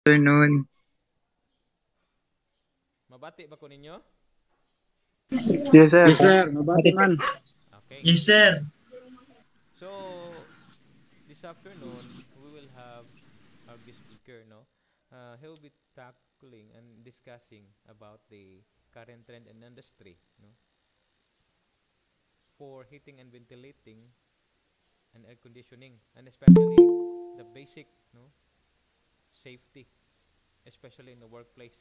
Afternoon. Mabati ba ko ninyo? Yes, sir. Yes, sir. Mabati man. Okay. Yes, sir. So, this afternoon, we will have our guest speaker, no? He'll be tackling and discussing about the current trend in industry, no? For heating and ventilating and air conditioning, and especially the basic, no? Safety, especially in the workplace.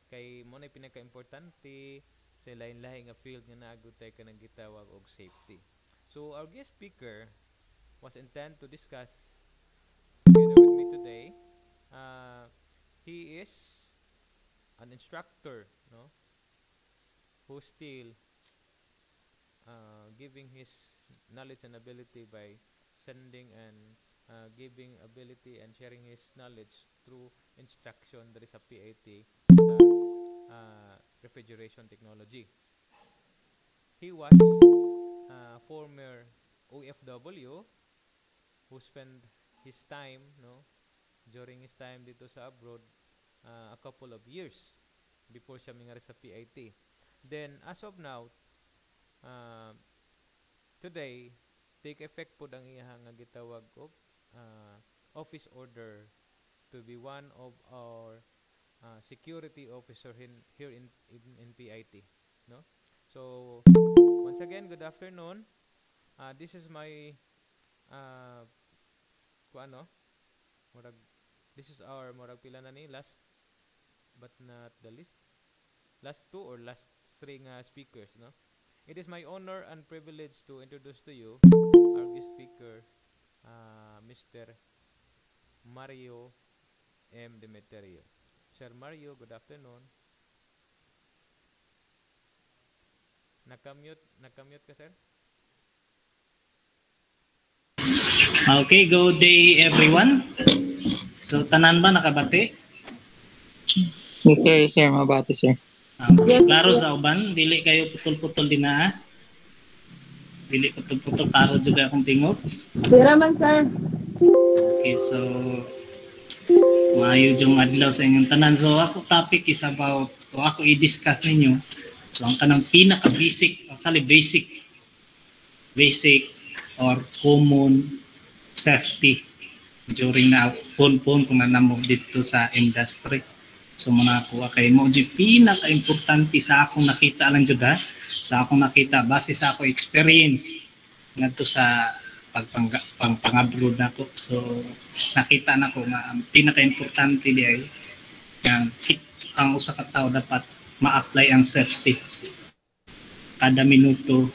Kay mo na pinaka-importante sa lain-lain nga field nga naagod tayo ka nang gitawag og safety. So, our guest speaker was intent to discuss together with me today. Uh, he is an instructor, no, who still giving his knowledge and ability by sending and giving ability and sharing his knowledge through instruction that is a PAT sa refrigeration technology. He was former OFW who spent his time, no, during his time dito sa abroad, a couple of years before siya mingari sa PIT. Then, as of now, uh, today, take effect po ang iyang nga gitawag og office order to be one of our security officer here in PIT. No? So, once again, good afternoon. This is my, uh, ano, murag, this is our murag pila na ni last but not the least, last two or last three nga speakers, no? It is my honor and privilege to introduce to you our guest speaker, Mr. Mario M. Demeterio. Sir Mario, good afternoon. Nakamute ka, sir? Okay, good day everyone. So, tanan ba nakabati? Yes, sir. Yes, sir. Mabati, sir. Okay, klaro sa uban, dili kayo putol-putol din na. Dili putol-putol, klaro juga akong tingog. Sira man, sir. Okay, so maayo yung adlaw sa inyong tanan. So, ako topic is about, o ako i-discuss ninyo. So, ang kanang pinaka-basic, actually basic or common safety during na phone kung nanamo dito sa industry. So muna ako kay mo di pinaka-importante sa akong nakita lang jud ha. Sa akong nakita base sa akong experience ngadto sa pang-abroad nako. So nakita nako nga ang pinaka-importante di ay ang usa ka tawo dapat ma-apply ang safety kada minuto,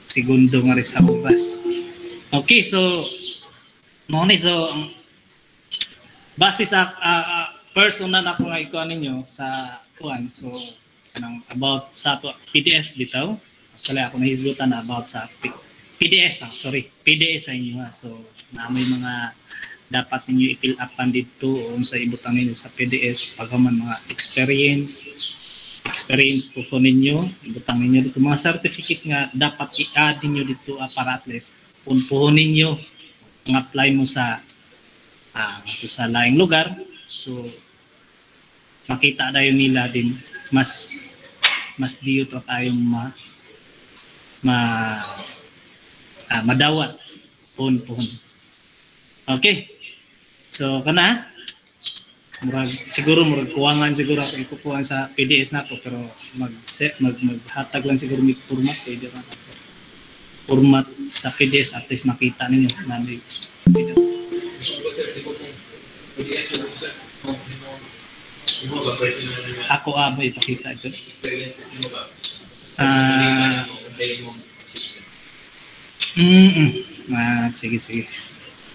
segundo nga rin sa ubas. Okay, so base sa personal ako nga ikuha ninyo sa kuan, so kanang about sa PDF bitaw. Actually ako nahisgutan na about sa PDS PDS sa inyo ha. So na may mga dapat ninyo i-fill upan dito o sa ibutang ninyo sa PDS pagkaman mga experience po ninyo, ibutang ninyo dito mga certificate nga dapat i-add ninyo dito para at least punpuhon ninyo ang apply mo sa sa laing lugar. So makita dayon nila din mas diyo to tayong madawat pohon. Okay, so kana siguro kuwangan siguro ako ikukuha sa PDS nako pero maghatag lang siguro may format pwede ra format sa PDS at least makita ninyo na ako ba ipakita dyan? Sige.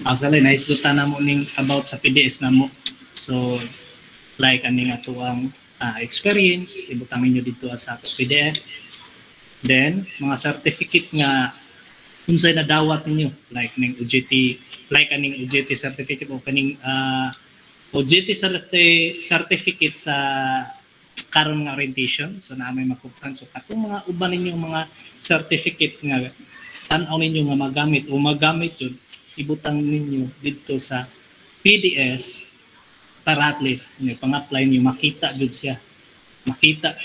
Actually, naisgutan na mo ning about sa PDS na mo. So, like aning atuang experience, ibutang ninyo dito sa PDS. Then, mga certificate nga unsay nadawat ninyo, like ning UGT, like aning UGT certificate o kaning OJT certificate sa karon nga orientation. So na may makuptan. So katong mga uban ninyo mga certificate nga tan-aw ninyo nga magamit yun, ibutang ninyo dito sa PDS para at least may pang-apply niyo makita jud siya. Makita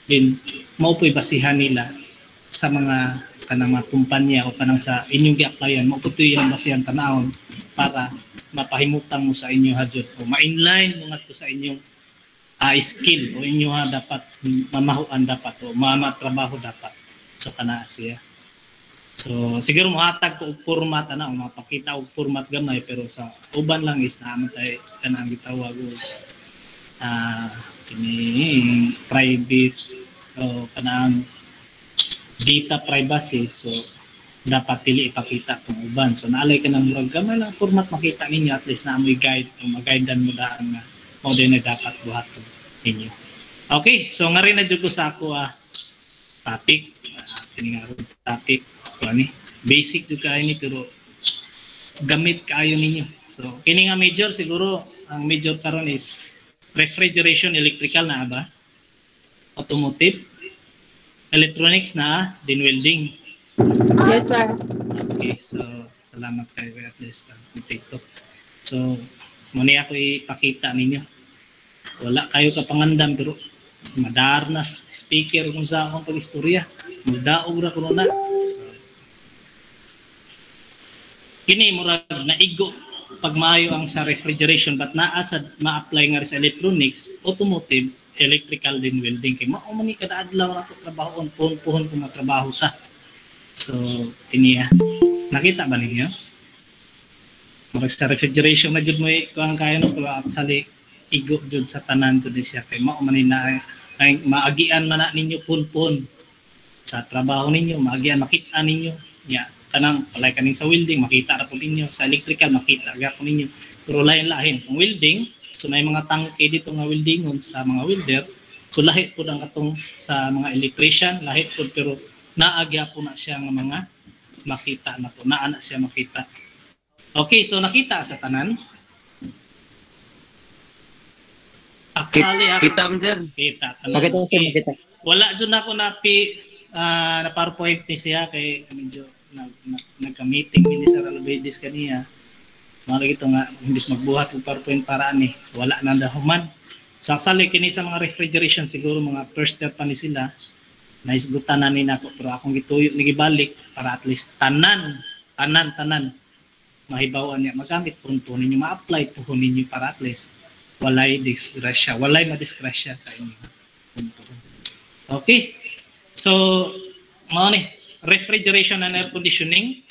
din mao po'y basihan nila sa mga kanang mga kumpanya o kanang sa inyong gi-applyan mo puto yung basihan tanawon para mapahimutang mo sa inyo hadjud o ma-inline mo ngadto sa inyong skill o inyo dapat mamahuan dapat o matrabaho dapat so kana siya. So siguro mohatag ko og format ana o mapakita og format gamay pero sa uban lang is naman tay kanang gitawag og kini private o kanang data privacy so dapat dili ipakita kung uban so naalay ka ng murag gamay lang format makita ninyo at least na amoy guide o mag-guidean mo daan nga mo din na dapat buhaton ninyo. Okay, so nga rin na jud ko sa ako topic kini nga topic ni basic jud kayo ni pero gamit kaayo ninyo. So kini nga major siguro ang major karon is refrigeration electrical na ba? Automotive, electronics na, din welding. Yes, sir. Okay, so salamat kayo at least dito. So muna ako ipakita ninyo. Wala kayo kapangandam pero madarnas speaker kung sa akong pag-istorya. Magdaog ra kuno na. So, kini murag naigo pag maayo ang sa refrigeration but naa sa ma-apply nga sa electronics, automotive, electrical din welding kay mao man ni kada adlaw nato trabahon puhon kung matrabaho ta. So kini nakita ba ninyo? Murag sa refrigeration na jud mo kuang kayo no pero actually igo jud sa tanan jud siya kay mao man ni na ay maagian man na ninyo puhon sa trabaho ninyo, maagian makita ninyo. Ya, kanang palay kaning sa welding makita ra pud ninyo, sa electrical makita ra pud ninyo. Pero lain-lain kung welding so may mga tangke dito nga weldingon sa mga welder. So lahi po ang katong sa mga electrician, lahi po pero naagya po na siya nga mga makita na po. Naa na siya makita. Okay, so nakita sa tanan. Actually, Kita mo sir. kita. Makita ko, makita. Wala dyan ako na PowerPoint ni siya kay medyo nagka-meeting ni Sir Albedes kaniya. Mga ito nga, hindi magbuhat ng PowerPoint para ani. Wala na dahuman. So actually, kini sa mga refrigeration, siguro mga first year pa ni sila, naisgutan na nina ko. Pero akong gituyo, nagibalik para at least tanan, mahibawan niya. Magamit po ninyo, ma-apply po ninyo para at least walay disgrasya, walay madisgrasya sa inyo. Okay. So, mga ni, refrigeration and air conditioning.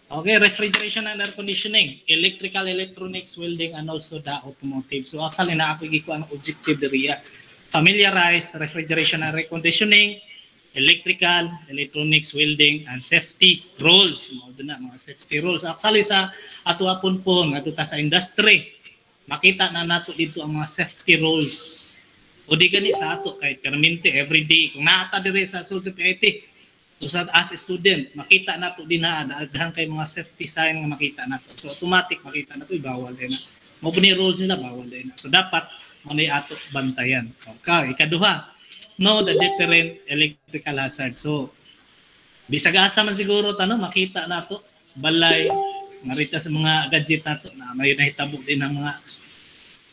Okay, refrigeration and air conditioning, electrical, electronics, welding, and also the automotive. So, actually, naapigay ko ang objective diriya. Familiarize refrigeration and air conditioning, electrical, electronics, welding, and safety rules. Mga safety rules. Actually, sa ato apon po, ato ta sa industry, makita na nato dito ang mga safety rules. O di gani sa ato, kay permente everyday. Kung naata dire sa Sulsip IT, so as a student, makita nato din na daghan kay mga safety sign nga makita nato. So automatic makita nato bawal din na. Mo ni rules nila bawal din na. So dapat mo ni ato bantayan. Okay, ikaduha, know the different electrical hazard. So bisag asa man siguro tano makita nato balay narita sa mga gadget nato na may nahitabo din ng mga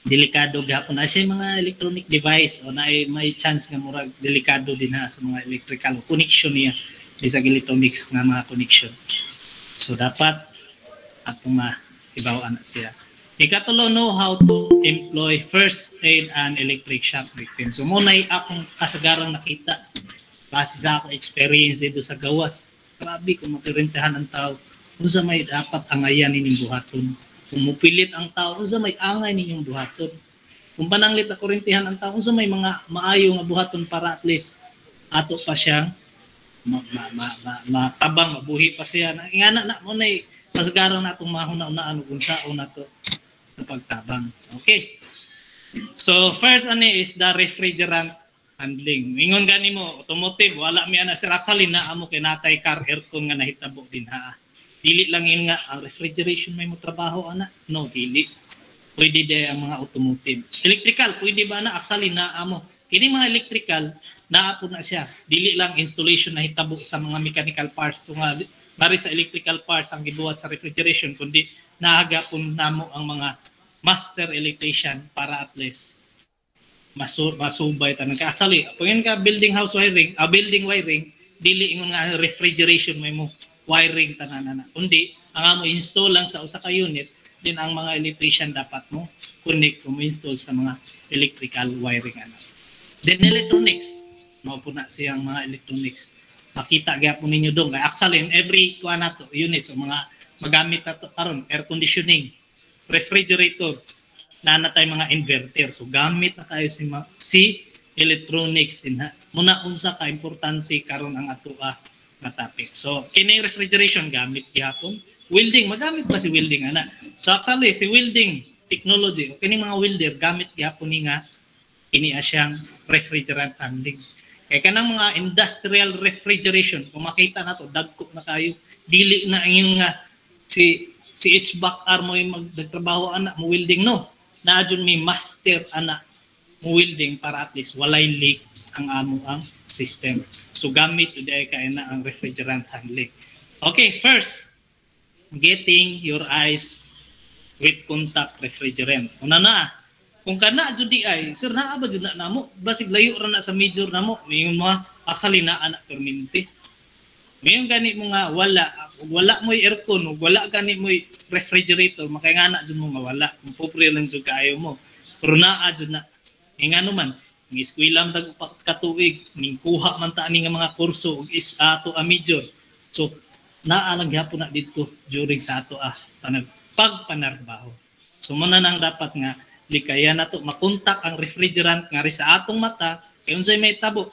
delikado gapon na siya mga electronic device o na may chance nga murag delikado din na sa mga electrical connection niya bisag electronics nga mga connection. So dapat atong ibawan na siya. Ikatulo, know how to employ first aid and electric shock victim. So muna'y akong kasagarang nakita base sa akong experience dito sa gawas. Grabe kung makirintahan ang tao kung sa may dapat angayan ninyong buhaton. Kung mupilit ang tao, kung sa may angay ninyong buhaton. Kung pananglit na kurintihan ang tao, kung sa may mga maayo nga buhaton para at least ato pa siyang matabang, mabuhi pa siya. Ingana na mo na masgarang na itong mahuna-unaan kung saan na ito sa pagtabang. Okay. So first is the refrigerant handling. Ingon gani mo, automotive, wala mi ana sir. Actually na amo kay natay car aircon nga nahitabo din ha. Dili lang yun nga, ang refrigeration may mo trabaho, ana? No, dili. pwede di ang mga automotive. Electrical, pwede ba na? Actually, naamo. Kini mga electrical, naapo na siya. Dili lang installation na hitabo sa mga mechanical parts. Kung mari sa electrical parts ang gibuhat sa refrigeration, kundi naagapon namo ang mga master electrician para at least masubay tanang ka. Actually, pag ka building house wiring, building wiring, dili ingon nga refrigeration may mo wiring tanan-ana. Kundi ang amo install lang sa usa ka unit, din ang mga electrician dapat mo connect kung install sa mga electrical wiring ana. Then electronics, mao po na siyang mga electronics. Makita gyapon ninyo dong. Actually in every kuan nato units o mga magamit nato karon air conditioning, refrigerator, na natay mga inverter. So gamit na kayo si electronics din ha. Muna unsa ka importante karon ang atoa nga topic. So kini refrigeration gamit gyapon. Welding, magamit pa si welding ana. So actually si welding technology, kini mga welder gamit gyapon ni nga ini asyang refrigerant handling. Kaya kanang mga industrial refrigeration, kung makita nato dagko na kayo, dili na ang nga si HVAC mo magtrabaho ana mo welding no. Naadyon may master ana mo welding para at least walay leak ang amo ang system. So gamit jud ay kay na ang refrigerant handling. Okay, first getting your eyes with contact refrigerant. Una na, kung kana jud di ay, sir naa ba jud na namo? Basig layo ra na sa major namo, may mga asalina anak perminti. Ngayon gani mo nga wala mo aircon, wala gani mo refrigerator, makay nga na jud mo mawala. Kung popre lang jud kaayo mo. Pero naa jud na. Ngano man, ng eskwela man dag katuig, ning kuha man ta ani nga mga kurso ug is ato a major. So naa lang gyapon na didto during sa ato pagpanarbaho. So muna nang dapat nga likaya nato makontak ang refrigerant nga ri sa atong mata kay unsay may tabo.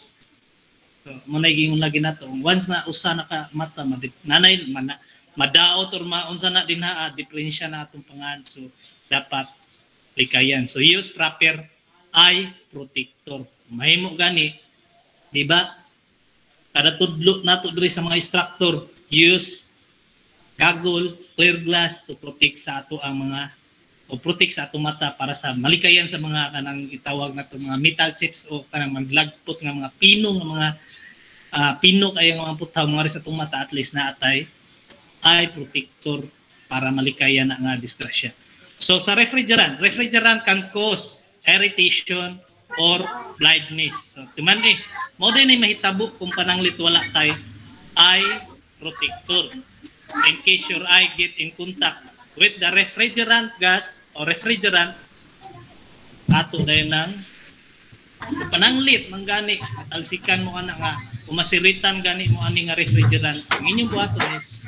So muna gingon lagi nato once na usa na ka mata nanay madaot or maunsa na din ha diferensya na atong pangan. So dapat likayan. So use proper eye protector. Mahimo gani, di ba? Kada tudlo nato diri sa mga instructor, use goggle, clear glass to protect sa ato ang mga o protect sa atong mata para sa malikayan sa mga kanang itawag nato mga metal chips o kanang maglagpot nga mga pino nga mga pino kay nga mga putaw mga rin sa atong mata at least na atay eye protector para malikayan na nga disgrasya. So sa refrigerant can cause irritation or blindness. So tuman mo din ay mahitabo kung pananglit wala tay eye protector. In case your eye get in contact with the refrigerant gas or refrigerant, ato dahil ng pananglit ng gani, talsikan mo ana nga, umasiritan gani mo ani nga refrigerant. Ang inyong buhaton is,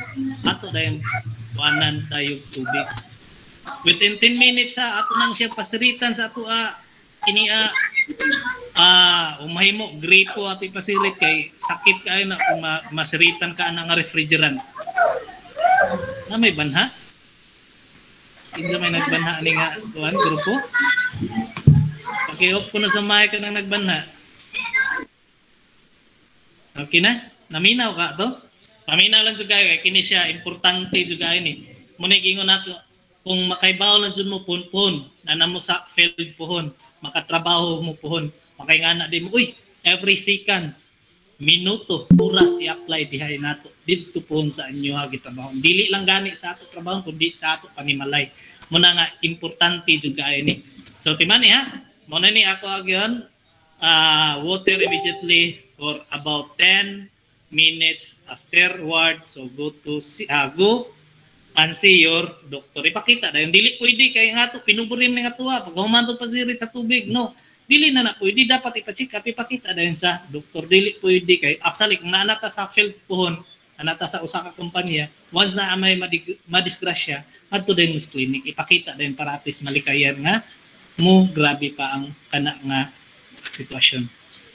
ato dahil wanan tayo tubig. Within 10 minutes ato nang siya pasiritan sa ato umahimo gripo at ipasirit kay sakit kayo na kung masiritan ka na nga refrigerant. Na may banha? Hindi may nagbanha ni nga tuan grupo. Paki-off ko na sa mic ka nang nagbanha. Okay na? Naminaw ka to? Paminaw lang juga kay kini siya importante juga ini. Muna gingon nato kung makaibaw lang jud mo punpun na namo sa field pohon, makatrabaho mo pohon, makaingana di mo uy every seconds minuto oras i-apply dihay nato didto pohon sa inyo ha gitrabaho. Dili lang gani sa ato trabaho kundi sa ato panimalay. Muna nga importante jud kay ni. So timani ha, muna ni ako agyon water immediately for about 10 minutes afterward. So go and see your doctor. Ipakita dahil dili pwede kay nga to pinuburin nga tuwa pag humanto pa sirit sa tubig no. Dili na pwede dapat ipa-check up ipakita dahil sa doktor. Dili pwede kay actually kung naanata sa field pohon anata sa usa ka kompanya once na may madisgrasya adto din sa clinic ipakita din para at least malikayan nga mo grabe pa ang kana nga sitwasyon.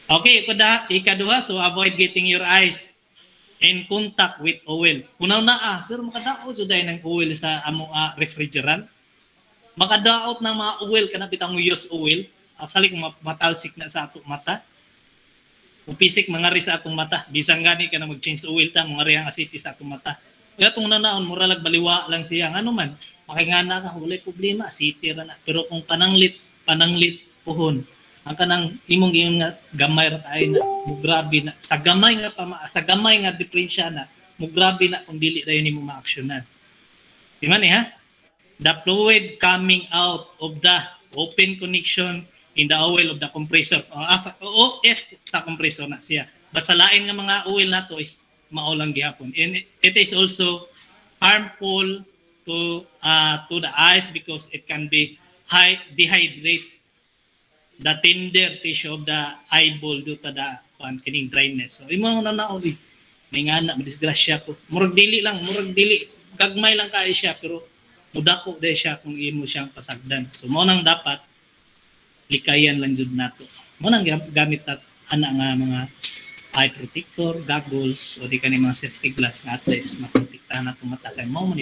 Okay, ikaduha, so avoid getting your eyes in contact with oil. Kunaw na sir makadaot jud ng oil sa amo refrigerant. Makadaot ng mga oil kana bitang use oil. Actually kung matalsik na sa ato mata. Kung pisik mangari sa atong mata, bisang gani ka na mag-change oil ta, mangari ang asiti sa atong mata. Kaya itong nanaon, mura lag baliwa lang siya. Ano man, makingana ka wala problema city ra na. Pero kung pananglit pohon ang kanang imong giyon nga gamay ra tayo na mo grabe na sa gamay nga diferensya na mo grabe na kung dili dayon nimo ma-aksyonan. Di man ha? The fluid coming out of the open connection in the oil of the compressor o F sa compressor na siya. But sa lain nga mga oil nato is mao lang gihapon. And it is also harmful to the eyes because it can be dehydrate the tender tissue of the eyeball due to the kining dryness. So imo na nauli may nga na madisgrasya ko. Murag dili gagmay lang kay siya pero mudako day siya kung imo siyang pasagdan. So mo nang dapat likayan lang jud nato. Mo nang gamit ana nga mga eye protector, goggles o di kani mga safety glass nga at least maprotektahan nato mata kay mo man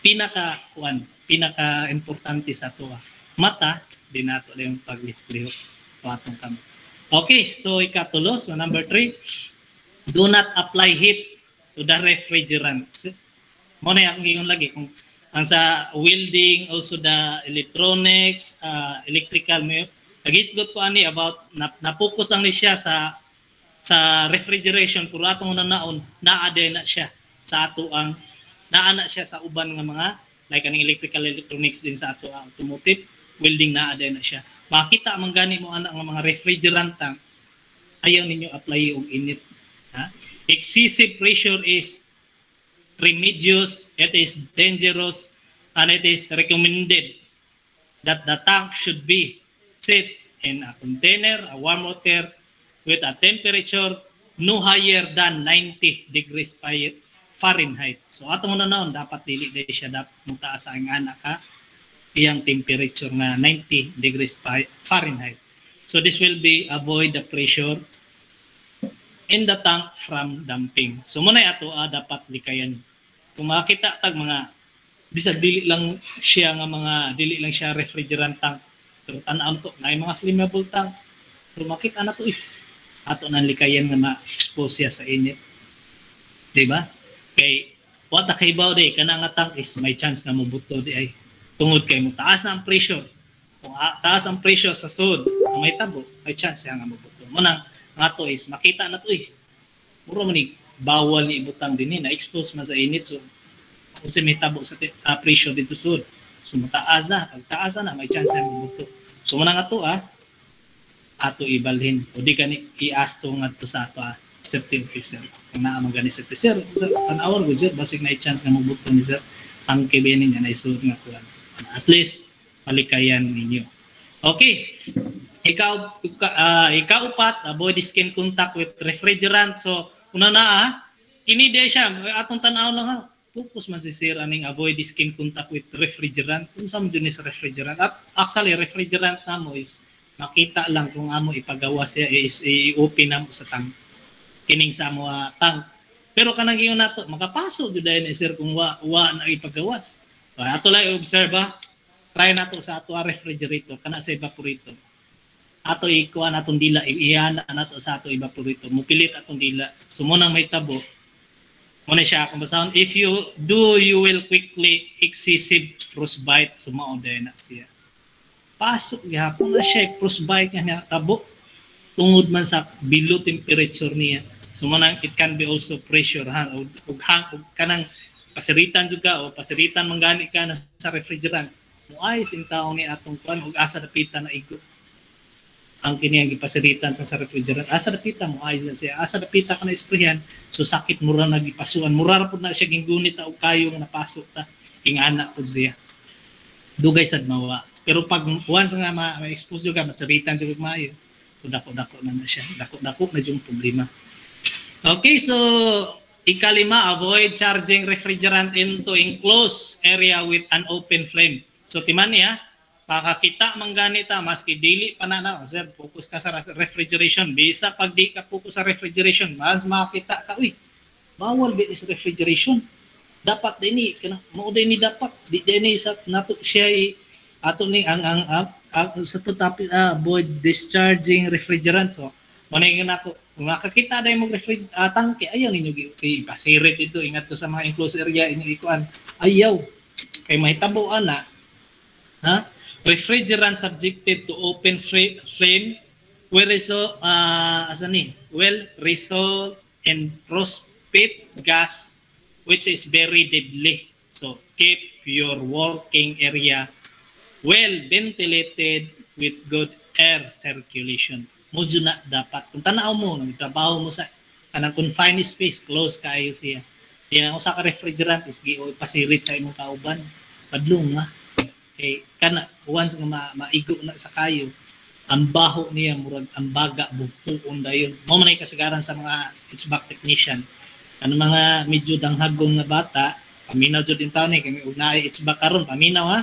pinaka importante sa to. Mata di nato yung paglihok patong kami. Okay, so ikatulo, so number 3, do not apply heat to the refrigerant. So, mo na yung giyon lagi kung ang sa welding, also the electronics, electrical nagisgot ko ani about na-focus lang ni siya sa refrigeration pero atong naon naa-aday na siya sa ato ang naa siya sa uban nga mga like aning electrical electronics din sa ato ang automotive welding naa-aday na siya. Makita man gani mo ana nga mga refrigerant ayaw ninyo apply og init. Ha? Excessive pressure is remedious, it is dangerous, and it is recommended that the tank should be set in a container, a warm water, with a temperature no higher than 90 degrees Fahrenheit. So atong naon dapat dili day siya dapat mutaas ang anak ka iyang temperature nga 90 degrees Fahrenheit. So this will be avoid the pressure in the tank from dumping. So muna ato dapat likayan. Kung makita tag mga bisag dili lang siya refrigerant tank. Pero tan-aw to na mga flammable tank. Pero makita na to ato nang likayan nga ma-expose siya sa init. Di ba? Kay what kaibaw day kana nga tank is may chance na mabuto di ay tungod kay mo taas na ang pressure. Kung taas ang pressure sa sud, ang may tabo, may chance siya nga mabuto. Muna nga to is makita na to mura man bawal ni ibutang din na-expose man sa init. So kung may tabo sa pressure dito sud, so mataas na, pag taas na may chance siya mabuto. So muna nga to ato ibalhin o di gani i-asto nga to sa ato safety officer. Kung naa man gani safety officer, tan-awar go sir, basig na i-chance nga mabuto ni sir. Ang kibinin niya na isud nga kuan. At least palikayan ninyo. Okay. Ikaupat, avoid skin contact with refrigerant. So, una na kini di siya atong tan-aw lang focus man si sir aning avoid skin contact with refrigerant. Kung sa mo sa refrigerant. At actually refrigerant na mo is makita lang kung amo ipagawa siya is i-open na mo sa tank. Kining sa mo tank. Pero kanang giyon nato makapasok jud ni sir kung wa na ipagawas. So, ato lang i-observe try nato sa ato refrigerator kana sa evaporator. Ato ikuan atong dila iana nato sa ato evaporator. Mupilit atong dila. So mo nang may tabo. Mo na siya kung basahon if you will quickly excessive frostbite so mao na siya. Pasok gihapon na siya frostbite nga tabo tungod man sa below temperature niya. So mo nang it can be also pressure ug kanang pasiritan juga o pasiritan manggani ka na sa refrigerant mo ay sintaon ni atong kuan ug asa dapitan na igo ang kini ang gipasiritan sa refrigerant asa dapitan mo ay siya asa dapitan ka na isprayan so sakit mura na gipasuan mura pud na siya gingunit og kayo nga napasok ta ingana pud siya dugay sad mawa pero pag once nga ma-expose juga masiritan juga maayo so dako-dako na siya dako-dako na yung problema. Okay, so ikalima, avoid charging refrigerant into enclosed area with an open flame. So timan niya, makakita man ganita, maski dili pa na, sir, focus ka sa refrigeration. Bisa pag di ka focus sa refrigeration, mas makakita ka, bawal ba is refrigeration? Dapat din mao din ni dapat, di din sa nato siya ato ni ang sa to topic avoid discharging refrigerant. So, muna yung ako, kung makakita na yung tangke, ayaw ninyo ipasirit ito, ingat to sa mga enclosed area, inyo ikuan, ayaw. kay mahitabo ana, ha? Refrigerant subjected to open flame will result will result in phosphate gas which is very deadly. So keep your working area well ventilated with good air circulation. Mudyo na dapat. Kung tanaw mo, nagtrabaho mo sa kanang confined space, close kayo siya. Yan ang usa ka refrigerant is pasirit sa imong kauban. Padlong nga. Okay, kana once nga maigo na sa kayo, ang baho niya murag ang baga butuon dayon. Mao man ay kasagaran sa mga HVAC technician. Ano mga medyo danghagong nga bata, paminaw jud din taon kay ugnay HVAC karon paminaw ha.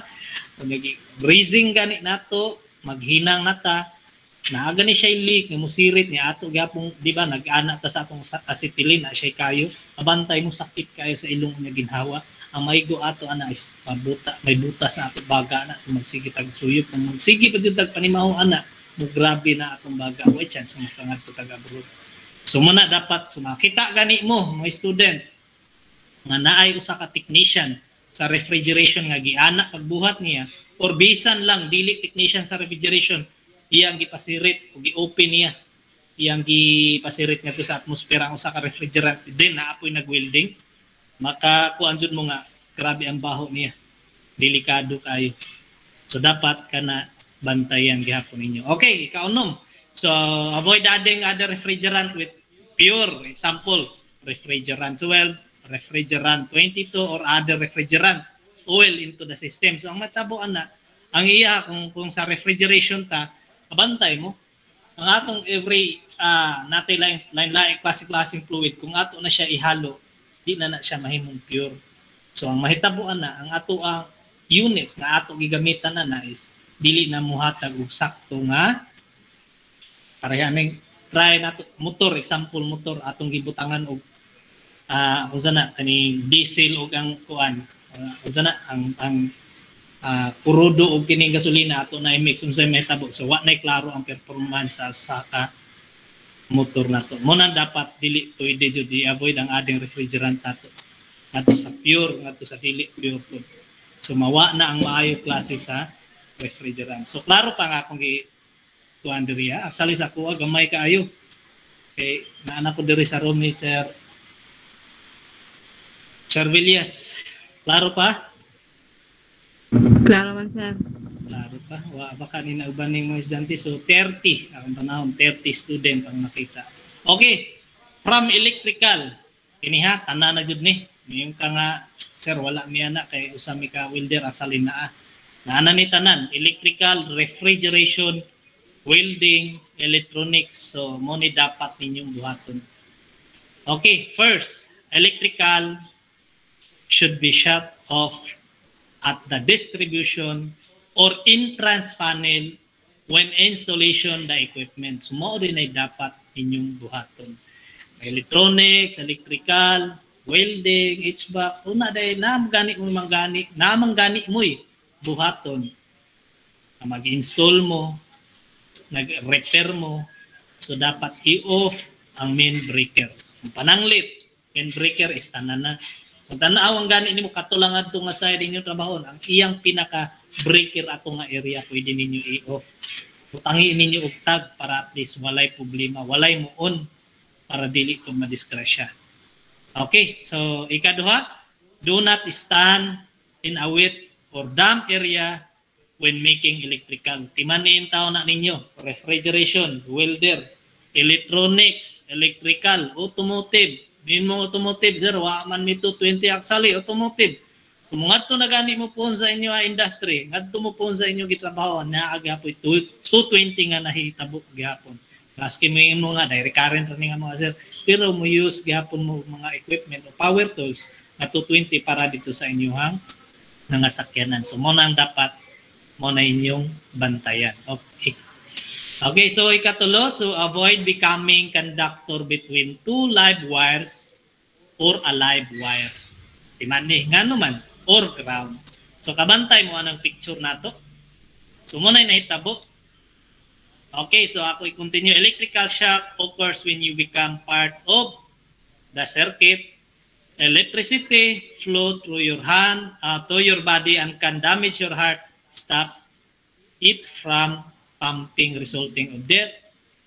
Kung breathing gani nato, maghinang nata, naaga ni siya leak, nga musirit ni ato gyapon, di ba, nag-ana ta sa atong acetylene na siya kayo, mabantay mo sakit kayo sa ilong nga ginhawa. Ang maigo ato ana is pabuta, may butas na ato baga na, magsige tag suyop, kung magsige pa jud tag panimaho ana, mo grabe na atong baga, way chance makangadto tag abroad. So muna dapat sumakita gani mo mga student nga naay usa ka technician sa refrigeration nga giana pagbuhat niya or bisan lang dili technician sa refrigeration iyang gipasirit o gi-open niya iyang gipasirit ngadto sa atmosfera ang usa ka refrigerant din na apoy nag-welding makakuan jud mo nga grabe ang baho niya delikado kayo so dapat kana bantayan gihapon ninyo. Okay, ikaunom. So avoid adding other refrigerant with pure example refrigerant 12, refrigerant 22 or other refrigerant oil into the system. So ang matabuan na ang iya kung sa refrigeration ta kabantay mo ang atong every natay lain klase-klaseng fluid kung ato na siya ihalo di na siya mahimong pure. So ang mahitabuan na ang ato ang units na ato gigamitan na is dili na muhatag og sakto nga parehaning try nato motor example motor atong gibutangan og unsa na kani diesel og ang kuan unsa na ang kurudo og kining gasolina ato na i-mix unsay mahitabo so wa nay klaro ang performance sa motor nato mo na dapat dili pwede jud i-avoid ang adding refrigerant ato sa pure ngadto sa dili pure food so mawa na ang maayo klase sa refrigerant so klaro pa nga akong kuan diri actually sa kuha gamay kaayo kay naana ko diri sa room ni Sir Villas. Klaro pa? Klaro man, sir. Klaro pa. Wa baka ni nauban ning mga estudyante. So 30, ang panahon 30 student ang nakita. Okay. From electrical. Kini ha tanan na jud ni. Yung ka nga sir wala mi ana kay usami ka welder asalin na. Naana ni tanan electrical, refrigeration, welding, electronics. So mo ni dapat ninyong buhaton. Okay, first, electrical should be shut off at the distribution or entrance panel when installation the equipment. So, mo din ay dapat inyong buhaton. Electronics, electrical, welding, HVAC, una dahil namanggani mo'y buhaton. Mag-install mo, nag-repair mo, so dapat i-off ang main breaker. Ang pananglit, main breaker is tanan na. Kung tanaw ang gani nimo katulang adto nga side ninyo trabaho, ang iyang pinaka breaker ato nga area pwede ninyo i-off. Utangi ninyo og tag para at least walay problema, walay mo on para dili ko madiskrasya. Okay, so ikaduha, do not stand in a wet or damp area when making electrical. Timanin taon na ninyo, refrigeration, welder, electronics, electrical, automotive. Mimo automotive, sir, wa man mi 220 actually, automotive. Kung ngadto na gani mo po sa inyo industry, ngadto mo po sa inyo gitrabaho, naaga po 220 nga nahitabo gihapon. Maski mo nga, direct current rin nga mga sir, pero mo use gihapon mo mga equipment o power tools na 220 para dito sa inyong nga sakyanan. So, mo nang dapat mo na inyong bantayan. Okay. Okay, so ikatulo, so avoid becoming conductor between two live wires or a live wire. Timani, nga naman, or ground. So kabantay mo anang picture nato. So muna nahitabo. Okay, so ako i-continue. Electrical shock occurs when you become part of the circuit electricity flow through your hand to your body and can damage your heart, stop it from pumping, resulting of death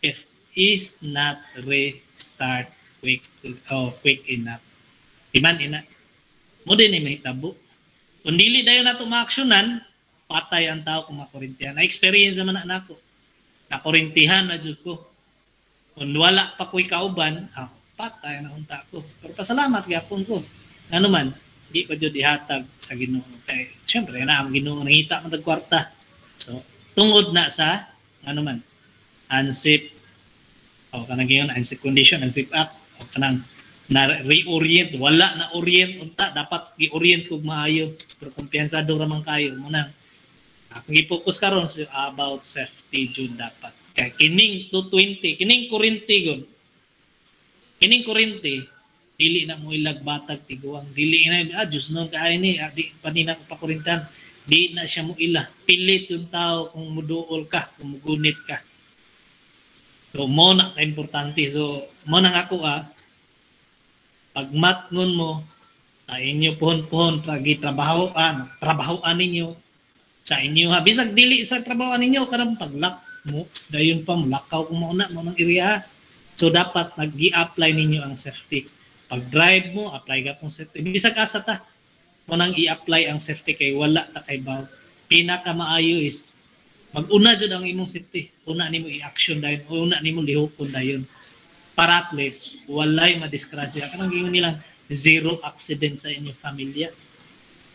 if is not restart quick enough. Iman ina. Mo din ni mahitabo. Kung dili dayon nato maaksyonan, patay ang tao kung makurintihan. Na-experience naman na nako. Nakurintihan na jud ko. Kung wala pa ko'y kauban, patay na unta ko. Pero pasalamat gyapon ko. Ano man, di pa jud ihatag sa Ginoo. Kay syempre na ang Ginoo nangita man tag kwarta. So tungod na sa ano man, unsafe o kanang giyon unsafe condition, unsafe act o kanang na reorient, wala na orient unta, dapat gi-orient kog maayo. Pero kumpiyansado ra man kayo mo nang akong i-focus karon about safety jud dapat. Kay kining 220, kining kuryente gon. Kining kuryente dili na mo ilag batag tiguang, dili na Diyos non kay ni di pa ni na pa kurintan. Di na siya mo ila. Pilit yung tao kung muduol ka, kung mugunit ka. So, mo na ka-importante. So, mo nang ako pag matngon mo, sa inyo pohon-pohon, trabahoan ninyo, sa inyo bisag dili sa trabahoan ninyo, karang paglak mo, dayon pa mo, lakaw kung mauna mo ng area. So, dapat nag-i-apply ninyo ang safety. Pag drive mo, apply ka pong safety. Bisag asa ta, mo nang i-apply ang safety kay wala ta kay baw. Pinaka maayo is mag-una jud ang imong safety. Una nimo i-action dayon, una nimo lihokon dayon. Para at least walay madisgrasya. Kanang gingon nilang zero accident sa inyong pamilya.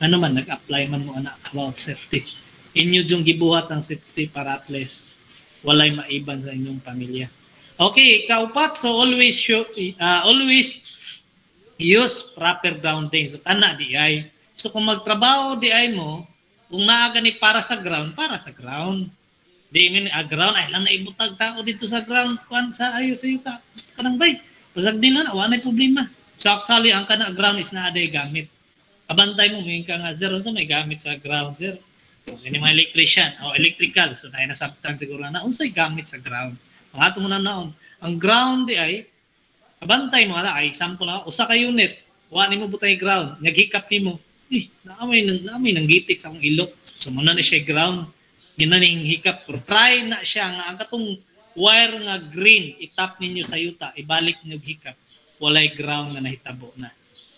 Ano man nag-apply man mo ana about safety. Inyo jung gibuhat ang safety para at least walay maiban sa inyong pamilya. Okay, kaupat, so always use proper grounding. So kana di ay. So kung magtrabaho di ay mo, kung naaga ni para sa ground. Di min ground ay lang naibutag tao dito sa ground kuan sa ayo sa yuta. Kanang bay. Pasag din na wala na problema. So actually ang kana ground is na aday gamit. Kabantay mo may ka nga zero sa may gamit sa ground sir. Ini mga electrician o electrical so na nasabtan siguro na unsay gamit sa ground. Ang ato mo na naon. Ang ground di ay kabantay mo ala ay example na usa ka unit. Wa nimo butay ground, naghikap nimo. Naamay nang gitik sa akong ilok. So muna na siya ground. Ginaning hikap. Pero try na siya nga ang katong wire nga green itap ninyo sa yuta, ibalik niyo hikap. Walay ground nga nahitabo na.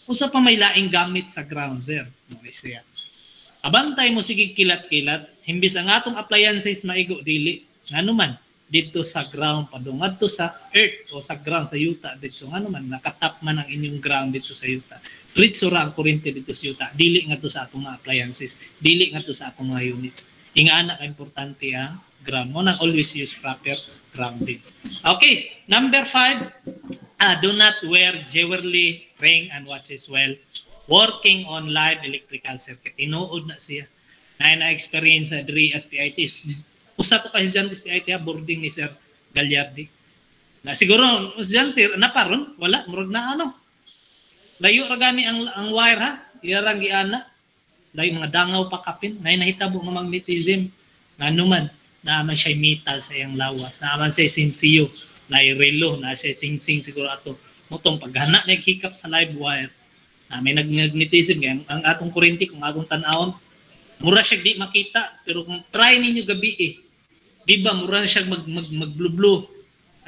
Usa pa may laing gamit sa ground, sir. Siya. Abantay mo sige kilat-kilat, himbis ang atong appliances maigo dili. Ngano man dito sa ground padung adto sa earth o sa ground sa yuta dito ngano man nakatap man ang inyong ground dito sa yuta. Diretso ra ang kuryente dito sa yuta. Dili nga to sa atong mga appliances, dili nga to sa atong mga units. Ingana ka importante ang ground mo nang always use proper grounding. Okay, number 5, do not wear jewelry, ring and watches while working on live electrical circuit. Tinuod na siya. Na-experience sa diri SPIT. Usa to kasi dyan SPIT boarding ni Sir Gagliardi. Na siguro dyan naparon wala murag na ano. Layo ra gani ang wire ha. Iyarang giana. Layo mga dangaw pa kapin. Nay nahitabo nga magnetism. Ngano man naaman siya metal sa iyang lawas. Naaman siya sinsiyo. Nay relo na siya sing-sing siguro ato. Mutong paghana naghikap sa live wire. May nagnetism kaya ang atong kuryente kung atong tan-awon mura siya di makita pero kung try ninyo gabi di ba mura na siya mag-blue-blue.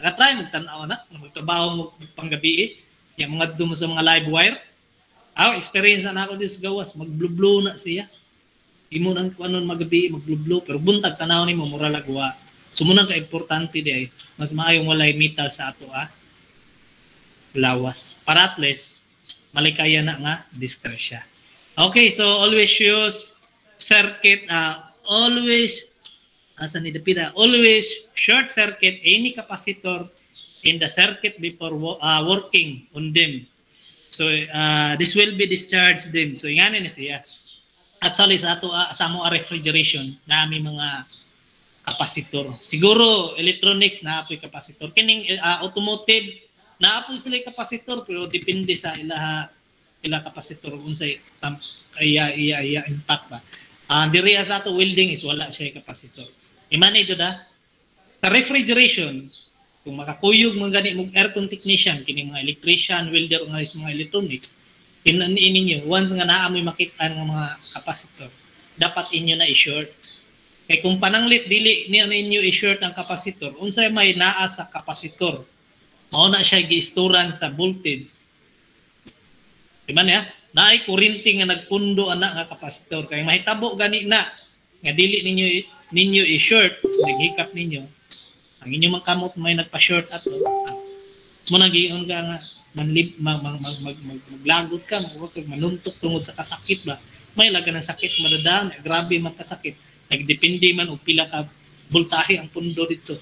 Naka-try mag-tan-awon na magtrabaho mo panggabi yung mga dumo sa mga live wire. Experience na ako dito sa gawas mag-blue-blue na siya. Imo nang kuanon magabi mag-blue-blue pero buntag tanaw nimo mura lagwa. Sumunang ka importante di ay mas maayong walay metal sa ato lawas para at least malikaya na nga diskrasya. Okay, so always use circuit, always short circuit any capacitor in the circuit before working on them. So this will be discharged them. So yan ni siya. Actually sa ato sa mo refrigeration na may mga kapasitor. Siguro electronics na apoy kapasitor. Kining automotive na apoy sila kapasitor pero depende sa ila kapasitor unsay iya impact ba. Diri sa ato welding is wala siya kapasitor. I-manage da sa refrigeration kung makakuyog mo gani mong aircon technician kini mga electrician, welder o mga electronics ninyo once nga naamoy makita ng mga kapasitor, dapat inyo na i-short. Kay kung pananglit dili niya ninyo i-short ang kapasitor, unsay may naa sa kapasitor, mao na siya gi-storan sa voltage. Di man ya? Naay kuryente nga nagpundo ana nga kapasitor, kay mahitabo gani na nga dili ninyo i-short, naghikap ninyo. Ang inyong makamot may nagpa-short ato. Mo nagiingon ka nga maglagot ka, manuntok tungod sa kasakit ba? May laga ng sakit madadaan, grabe man kasakit. Nagdepende man og pila ka voltahe ang pundo dito.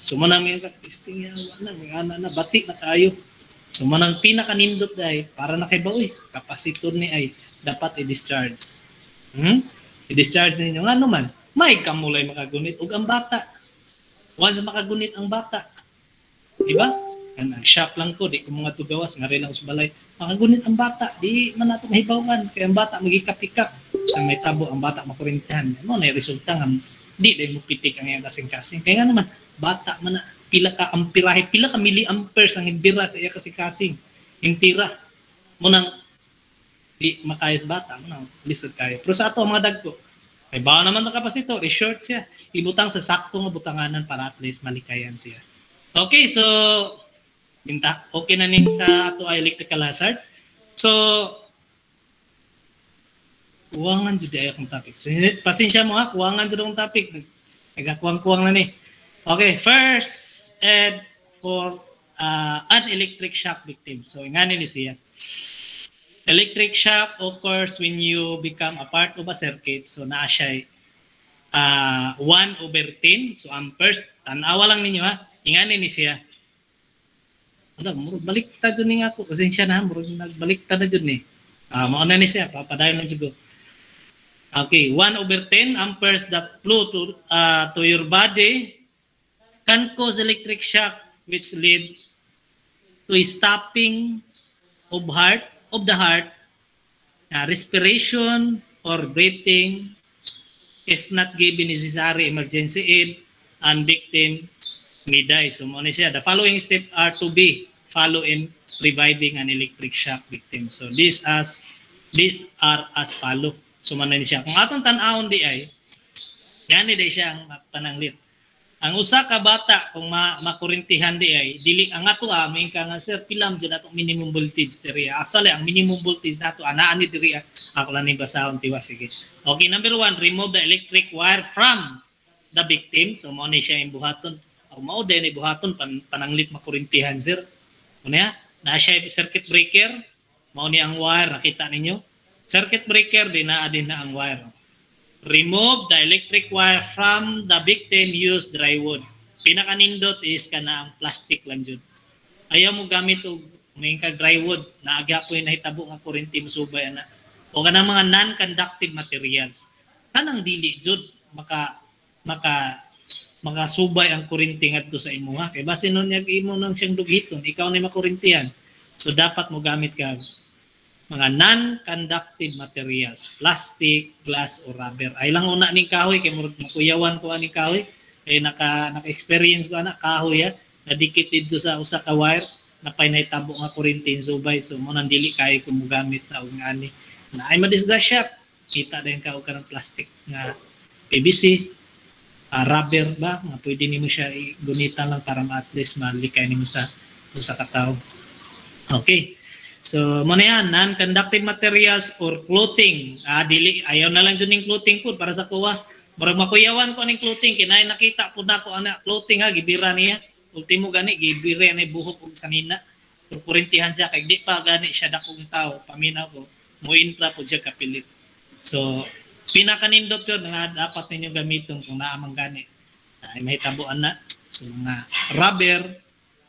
So mo nang may testing yan, may ana na bati na kayo. So mo nang pinakanindot dai para na kay baoy, kapasitor ni ay dapat i-discharge. I-discharge ninyo nga naman. May kamulay makagunit og ang bata. Once makagunit ang bata, di ba? Nag-shop lang ko, di ko mga tugawas, nga rin ako sa balay. Makagunit ang bata, di man nato mahibawan. Kaya ang bata magikap-ikap. Sa may tabo, ang bata makurintahan. Ano na yung resulta nga, di dahil mo pitik ang iyang kasing-kasing. Kaya nga naman, bata man na, pila ka ampirahe, pila ka milliamperes ang hibira sa iya kasing-kasing. Yung tira. Munang, di makayos bata, munang lisod kayo. Pero sa ato, mga dagko, ay bawa naman ang kapasitor, i-short siya. Ibutang sa sakto nga butanganan para at least malikayan siya. Okay, so, okay na nin sa ato electrical hazard. So, kuwangan jud ay akong topic. So, pasensya mo ha, kuwangan jud akong topic. Nagakuwang-kuwang na ni. Okay, first aid for an electric shock victim. So, ingani ni siya. Electric shock occurs when you become a part of a circuit. So, naa siya 1/10. So, amperes. Tanawa lang ninyo ha. Ingani ni siya. Baliktad dun nga ako. Pasensya na, nagbaliktad na dun eh. Mauna ni siya, papadayon lang dyan. Okay, 1/10 amperes that flow to your body can cause electric shock which lead to stopping of the heart, respiration or breathing if not given necessary emergency aid, and victim may die. So mo siya, the following steps are to be followed in providing an electric shock victim. So these are as follow. So man ni siya. Kung atong tan-awon di ay, gani di siya ang pananglit. Ang usa ka bata kung makurintihan di ay, dili ang ato may ka nga sir pilam jud ato minimum voltage diri. Asale ang minimum voltage nato anaa ni diri. Ako lang ni basahon tiwa sige. Okay, number 1, remove the electric wire from the victim. So mo ni siya imbuhaton. O mao din ibuhaton pananglit makurintihan sir. Unya, na siya circuit breaker. Mao ni ang wire nakita ninyo. Circuit breaker din na ang wire. Remove the electric wire from the victim, use dry wood. Pinakanindot is kana ang plastic lang jud. Ayaw mo gamit og may ka dry wood na agya po nahitabo nga kuryente musubay ana. O kana mga non-conductive materials. Kanang dili jud makasubay ang kuryente ngadto sa imo ha. Kay base nun yag imo nang siyang dughiton, ikaw na makuryentihan. So dapat mo gamit ka mga non-conductive materials, plastic, glass, or rubber. Ay lang una ning kahoy, kay makuyawan ko aning kahoy, kay naka-experience ko anak kahoy nadikit dito sa usa ka wire, napay naitabo nga kuryente subay, so mo nang dili kay kung mogamit na og ani. Na ay madisgrasya, kita din ka og kanang plastic nga PVC, rubber ba, nga pwede nimo siya igunitan lang para at least malikay nimo sa usa ka tawo. Okay. So, mo na yan, non-conductive materials or clothing. Dili, ayaw na lang dyan yung clothing po para sa kuha. Marag makuyawan ko ng clothing, kinay nakita po na ko ang clothing gibira niya. Ultimo gani, gibira niya buhok o sanina. Kurintihan siya, kay di pa gani siya dakong tao. Paminaw ko, muintra po siya kapilit. So, pinakanindot yun nga dapat ninyo gamiton kung naamang gani. Ay mahitabuan na. So, mga rubber,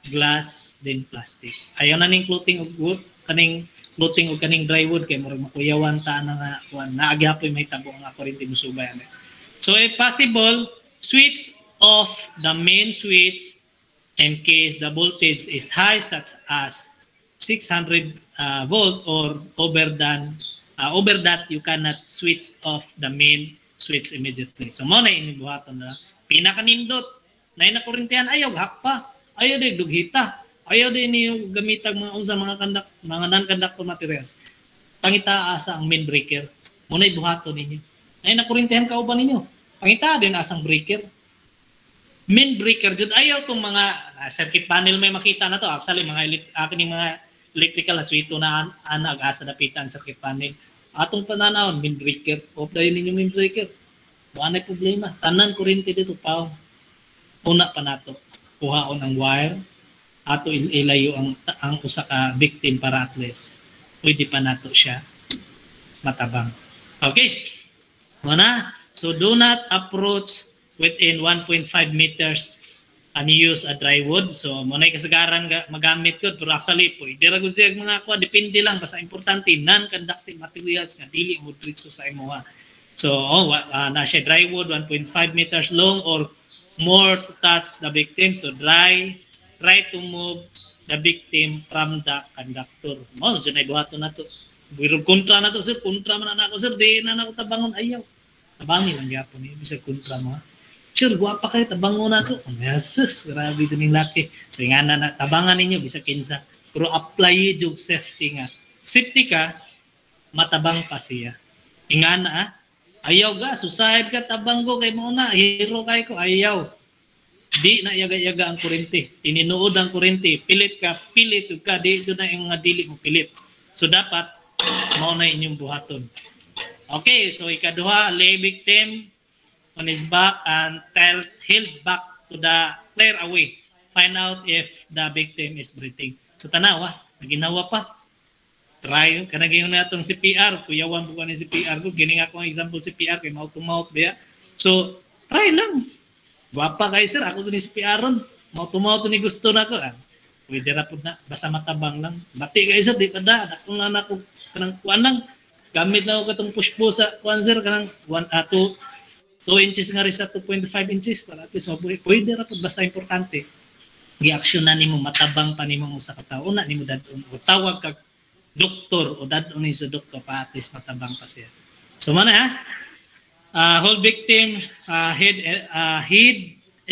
glass, then plastic. Ayaw na ning clothing o wood, kaning clothing o kaning dry wood kay murag makuyawan ta na nga kuan naagyapoy may tabo nga kuryente musubay ani. So if possible, switch off the main switch in case the voltage is high such as 600 volt or over that you cannot switch off the main switch immediately. So mo na inibuhaton na pinakanindot na inakurintihan ayaw hakpa, ayaw di dughita. Ayaw din niyo gamitag mga unsa mga non-conductor materials. pangita asa ang main breaker. Muna'y buhaton ninyo. Ay nakurintihan ka uban ninyo. Pangita din asang breaker. Main breaker jud ayaw tong mga circuit panel may makita na to. Actually mga akin mga electrical aswito na anag asa dapitan circuit panel. Atong pananawon main breaker. Off dayon ninyo main breaker. Wala na problema. Tanan kuryente dito pa. Una pa nato. Kuhaon ang wire. Ato ilayo ang usa ka victim para at least pwede pa nato siya matabang. Okay. Muna. So do not approach within 1.5 meters and use a dry wood. So muna kasagaran magamit ko pero actually pwede ra gud siya mga kuha depende lang basta importante non-conductive materials nga dili mo diretso sa imuha. So na siya dry wood 1.5 meters long or more to touch the victim. So try to move the victim from the conductor. Mo dyan ay buhaton na to. Biro kontra na to sir, kontra man na ako sir, di na ako tabangon ayaw. Tabangin lang yapon ni bisa kontra mo. Sir, guwapa kayo tabangon na to. Yes, grabe ito ning laki. So nga na tabangan ninyo bisa kinsa. Pero apply jug safety nga. Safety ka, matabang pa siya. Ingana ayaw ga, suicide ka tabang ko kay mo na, hero kay ko ayaw. Di na yaga-yaga ang kurente. Ininuod ang kurente. Pilit ka, pilit ka. Di ito na yung mga dili mo pilit. So dapat, mao na inyong buhaton. Okay, so ikaduha, lay victim on his back and held back to the clear away. Find out if the victim is breathing. So tanawa, naginawa pa. Try, kanagayon na itong CPR. Kuyawan po ka ni CPR ko. Gini nga ko ang example CPR kay mouth to mouth biya. So, try lang. Guwapa kayo sir, ako ni CPR ron. Mouth to mouth ni gusto na ko. Pwede ra po na, basta matabang lang. Bati kayo sir, di pa da. Ako na ako, kanang kuan lang. Gamit na ako katong push-push sa kuan sir, kanang 2 inches nga rin sa 2.5 inches. Para at least mabuhay. Pwede ra po, basta importante. I-action na ni mo, matabang pa ni mo sa katao. Una ni mo dadon. O tawag kag doktor o dadon ni sa doktor pa at least matabang pa siya. So mana hold victim head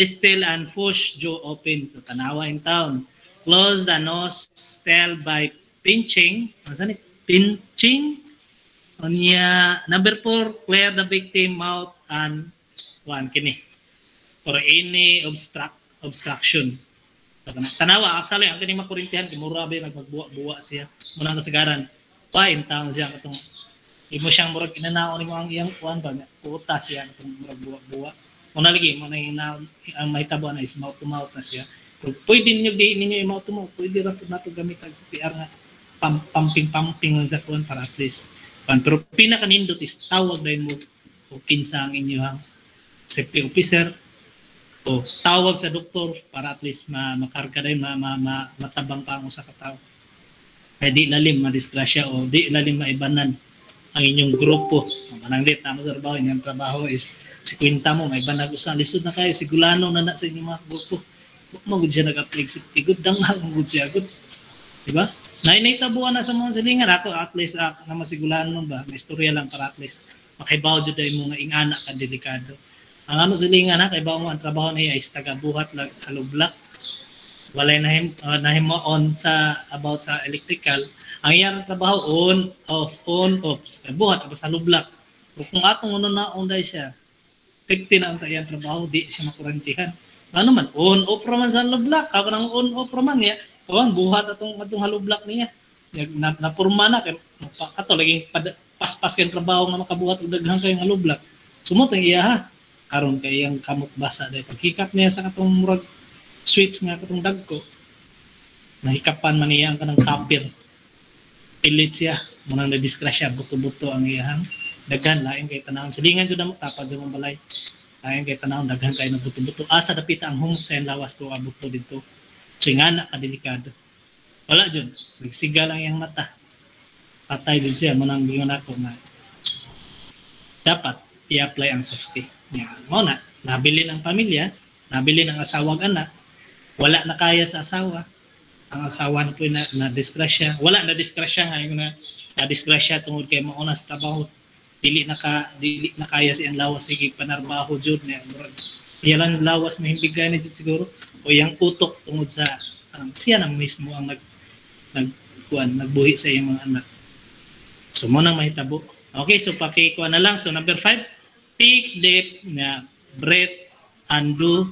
still and push jaw open. So tanawa in town. Close the nose still by pinching. Ano ni? Pinching. Onya number 4, clear the victim mouth and one kini for any obstruction. Tanawa, actually, ang kining makurintihan, kimura ba magbuwa-buwa siya. Muna kasagaran, pa in town siya, katong, imo siyang murag inanaon ni mo ang iyang kuhan ba, puta siya, katong murag buwa-buwa. Muna lagi, muna ang mahitabo na is mouth to mouth na siya. Kung pwede ninyo yung mouth to mouth, pwede rin po nato gamit ang CPR nga, pumping lang sa kuhan para at least. Pero pinakanindot is tawag dahil mo, o kinsa ang inyong safety officer, o tawag sa doktor para at least makarga dahil matabang pa ang usa ka tawo. Kaya di lalim madisgrasya o di lalim maibanan ang inyong grupo. Manang dit tamo sa trabaho, inyong trabaho is si kwenta mo, maibanag usa lisod na kayo, sigulano na sa inyong mga grupo. Magud siya nag-apply safety good, dangal magud siya good. Diba? Naitabuan na sa mga silingan ako at least na masigulano ba, may istorya lang para at least makibaw jud dahil mo nga ingana ka delikado. Ang ano silingan na, kay ba mo ang trabaho niya is taga-buhat lang halublak. Walay nahimo on sa about sa electrical. Ang iyang trabaho on, off. Buhat sa halublak. Kung atong ano na on dahil siya, 50 na ang iyang trabaho, di siya makurantihan. Ano man, on, off raman sa halublak. Ako nang on, off raman niya. Kawan, buhat atong halublak niya. Napurma na, kato, laging paspas kayong trabaho nga makabuhat o daghang kayong halublak. Sumot ang iya ha. Karon kay ang kamot basa dahil paghikap niya sa katong murag switch nga katong dagko, nahikapan man niya ang kanang tapir. Pilit siya, munang na-disgrasya, buto-buto ang iyahang daghan, lain kay tanawon. Silingan dyan mo, tapad sa mong balay. Lain kay tanawon, daghan kayo na buto-buto. Asa dapita ang humok sa lawas to, buto dito. So nga na, kadelikado. Wala dyan, nagsiga lang yung mata. Patay din siya, munang gingon ako na dapat i-apply ang safety. Mo na, nabili ng pamilya, nabili ng asawang anak, wala na kaya sa asawa, ang asawa na po na disgrasya, wala na disgrasya nga yung na disgrasya tungod kay mauna sa trabaho, dili na kaya siyang lawas sige panarbaho jud niya, iyan lang lawas mahimbigay na jud siguro o yang utok tungod sa siya nang mismo ang nagbuhi sa iyang mga anak. So mo nang mahitabo. Okay, so pakikuha na lang. So number 5, take depth na breath and do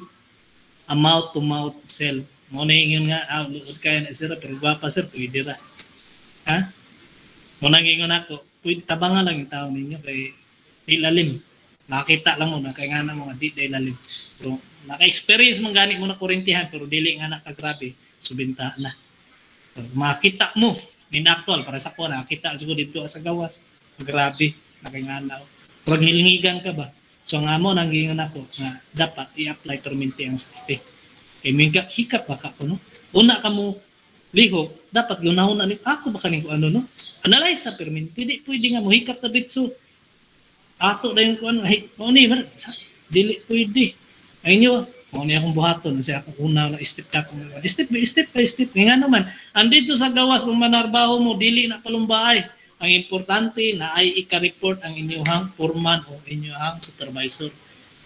a mouth-to-mouth cell. Mo na ingon nga, luod kaya na sir, pero gwapa sir, pwede ra. Ha? Mo nang ingon ako, pwede tabangan lang yung tao ninyo kay di lalim. Nakita lang mo na kaya nga na mga di lalim. Pero naka-experience man gani mo na kurintihan pero dili nga nakagrabe, subinta na. So, makita mo in actual para sa ko nakita siguro dito sa gawas. Grabe, nakinganaw. Pag nilingigan ka ba? So nga mo nang gingon ako nga dapat i-apply permanente ang safety. Kay minga hikap ba ka no? Una ka mo liho, dapat lunahon na ni ako ba kaning ano no? Analyze sa permanente, di pwede nga mo hikap ta ditso. Ato na yung ano, hey, mo ni dili pwede. Ay niyo, mo ni akong buhaton sa akong una na step ka kung step by step. Nga naman, andito sa gawas kung manarbaho mo dili na palumbaay. Ang importante na ay ika-report ang inyong foreman o inyong supervisor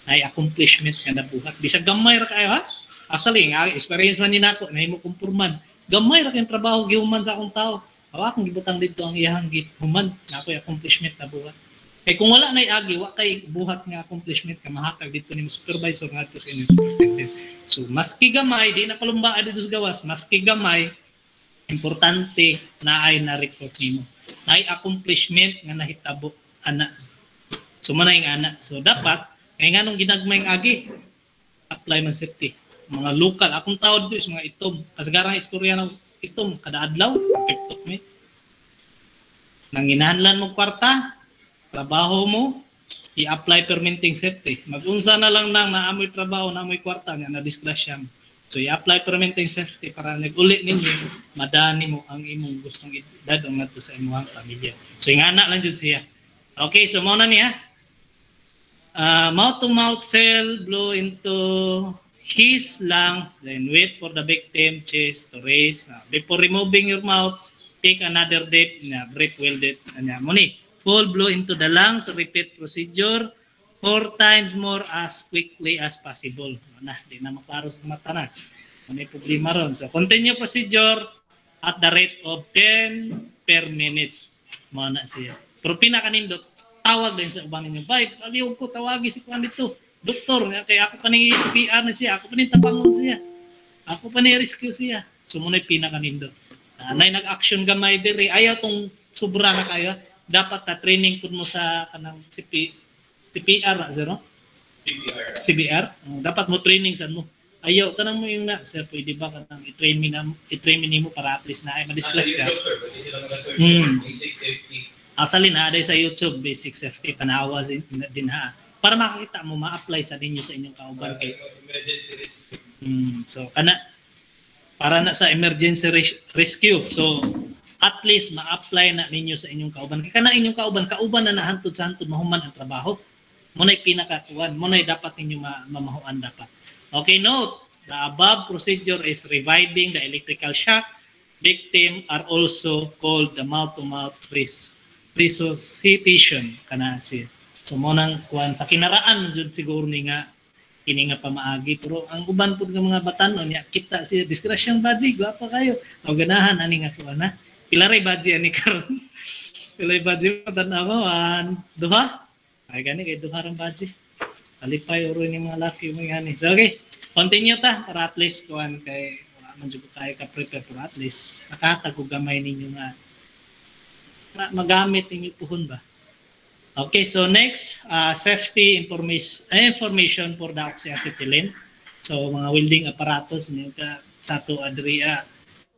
na ay accomplishment nga nabuhat. Bisag gamay ra kayo ha? Actually, nga experience man ni nako na himo kong foreman. Gamay ra kayong trabaho gihuman sa akong tao. Awa akong gibutang dito ang iyang human na ako'y accomplishment na buhat. Kaya kung wala na agi, wa kay buhat nga accomplishment ka mahatag dito ni supervisor nga sa inyong superintendent. So, maski gamay, di na palumbaan dito sa gawas, maski gamay, importante na ay na-report nimo. Na ay accomplishment nga nahitabo ana. So, manay nga ana. So, dapat, kaya nga nung ginagmayng agi, apply man safety. Mga local, akong tawad dito is mga itom. Kasagarang istorya ng itom, kada adlaw, tiktok me. Nanginahanglan mo kwarta, trabaho mo, i-apply permitting safety. Mag-unsa na lang nang naamoy trabaho, naamoy kwarta, nga na-disgrasya mo. So, i-apply permitting safety para nag-uli ninyo, madani mo ang imong gustong idadong nga sa imong pamilya. So, ingana lang dyan siya. Okay, so muna niya. Mouth-to-mouth cell, blow into his lungs, then wait for the victim chest to raise. Before removing your mouth, take another dip, breath well dip. Muni. Full blow into the lungs, repeat procedure 4 times more as quickly as possible. Di na maklaro sa mata na. May problema ron. So, continue procedure at the rate of 10 per minutes. Muna siya. Pero pinakanindot, tawag din sa ubang ninyo. Bay, aliw ko, tawagi si Kuan dito. Doktor, kaya ako pa ni CPR na siya, ako pa ni tabangon siya. Ako pa ni rescue siya. So, muna yung pinakanindot. Nay nag-action gamay diri. Ayaw tong sobra na kayo. Dapat training pud mo sa kanang CPR no? CBR. Dapat mo training sa mo. Ayaw tanang mo yung na sir pwede ba kanang i-train mo para at least na ay ma-distract ka. Actually na sa YouTube basic safety panawa din ha. Para makakita mo ma-apply sa ninyo sa inyong kauban kay so kana para na sa emergency rescue. So at least ma-apply na ninyo sa inyong kauban. Kaya na inyong kauban na nahantod sa hantod mahuman ang trabaho. Muna'y pinakakuan, muna'y dapat ninyo mamahuan dapat. Okay, note, the above procedure is reviving the electrical shock. Victim are also called the mouth-to-mouth resuscitation. Kanasi. So, munang kuan sa kinaraan, jud siguro ni nga, kini nga pamaagi. Pero ang uban po ng mga batanon, kita siya, diskrasyang badzi, gwapa kayo. O ganahan, ani nga kuan na. Pilaray badji ani karon. Pilaray badji tanaw duha. Ay gani kay duha rang badji. Alipay oro ni mga laki mo gani. So okay, continue ta para at least kuan kay man jud tayo ka prepare para at least nakatag og gamay ninyo nga magamit ninyo puhon ba. Okay, so next safety information for the oxyacetylene. So mga welding apparatus niyo ka sa to adria.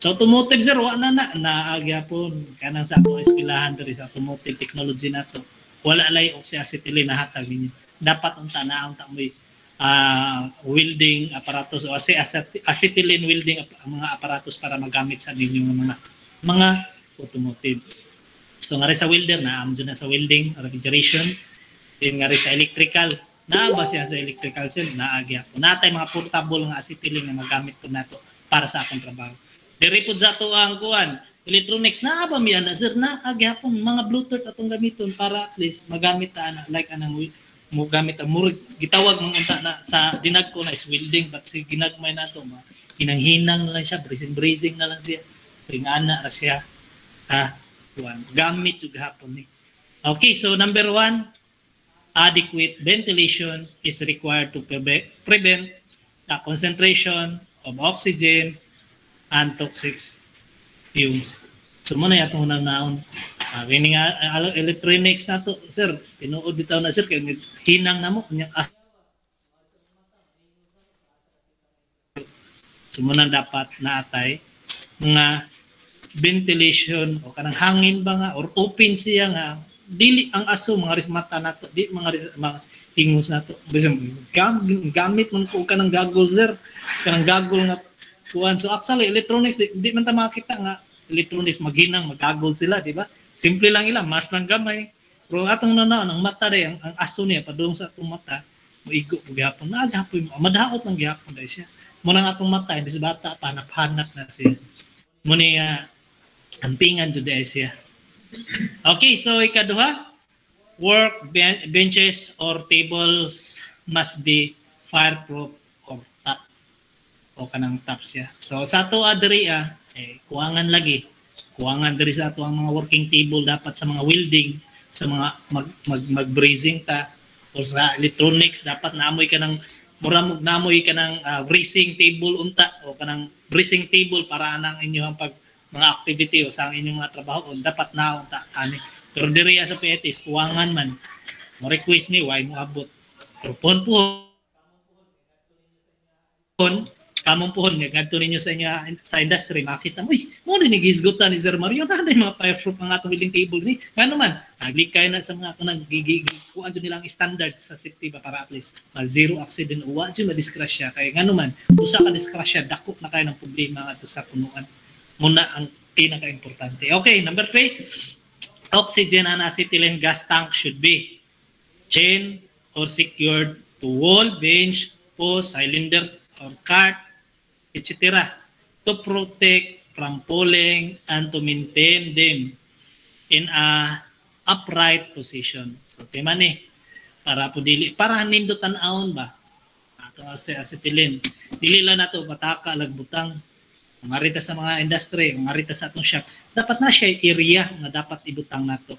So automotive sir, wala na agyapon kanang sa ato eskwelahan diri sa automotive technology nato. Wala lay oxyacetylene na hatag ninyo. Dapat unta na unta mo welding apparatus o acetylene welding mga apparatus para magamit sa ninyo mga automotive. So nga sa welder na amjo na sa welding, refrigeration, din nga sa electrical. Na ba siya sa electrical sir na agyapon. Natay mga portable nga acetylene na magamit po nato para sa akong trabaho. Diri pud sa ato ang kuan electronics na ba mi ana sir na agyapon mga bluetooth atong gamiton para at least magamit ta ana like anang mo gamit ang murag gitawag mga unta na sa dinag ko na is welding but si ginagmay nato hinang-hinang na lang siya bracing na lang siya ring ana ra siya gamit jud hapon ni. Okay, so number 1, adequate ventilation is required to prevent the concentration of oxygen and toxic fumes. So muna yatong naon. Kini nga electronics na to, sir, tinuod bitaw na sir kay hinang namo nya. So muna dapat naatay mga ventilation o kanang hangin ba nga or open siya nga dili ang aso mga rismata nato di mga tingos nato bisan gamit man ko kanang goggle sir kanang goggle nga kuan. So actually electronics di man ta makita nga electronics maghinang mag-goggle sila, di ba? Simple lang ila, mas lang gamay. Pero atong nanaw ang mata day ang aso niya padung sa atong mata moigo gyapon na gyapon madaot ng gyapon day siya. Muna nga atong mata imbis bata panap-hanap na siya. Muna ampingan jud day siya. Okay, so ikaduha, work benches or tables must be fireproof or top o kanang top siya. So sa ato adiri kuwangan lagi. Kuwangan diri sa ato ang mga working table dapat sa mga welding, sa mga mag-brazing ta o sa electronics dapat naamoy ka ng muramog namoy ka ng brazing table unta o kanang brazing table para anang inyong pag mga activity o sa inyong mga trabaho dapat na unta ani. Pero diri sa PETIS kuwangan man mo request ni why mo abot. Pero pon kamong pohon nga kadto ninyo sa inyo sa industry makita mo mo ni gisgutan ni Sir Mario na mga fireproof ang atong building table ni ngano man naglikay na sa mga kanang kuan jud nilang standard sa safety ba para at least zero accident o wa jud madiskrasya kay ngano man usa ka diskrasya dako na kay ng problema ato sa punuan muna ang pinaka-importante. Okay, number 3, oxygen and acetylene gas tank should be chained or secured to wall, bench, post, cylinder or cart, etc. to protect from falling and to maintain them in a upright position. So, tema ni, para po dili, para nindot tan-aon ba? Ato acetylene. Dili lang nato bataka lagbutang. Mangarita sa mga industry, mangarita sa atong shop. Dapat na siya area nga dapat ibutang nato.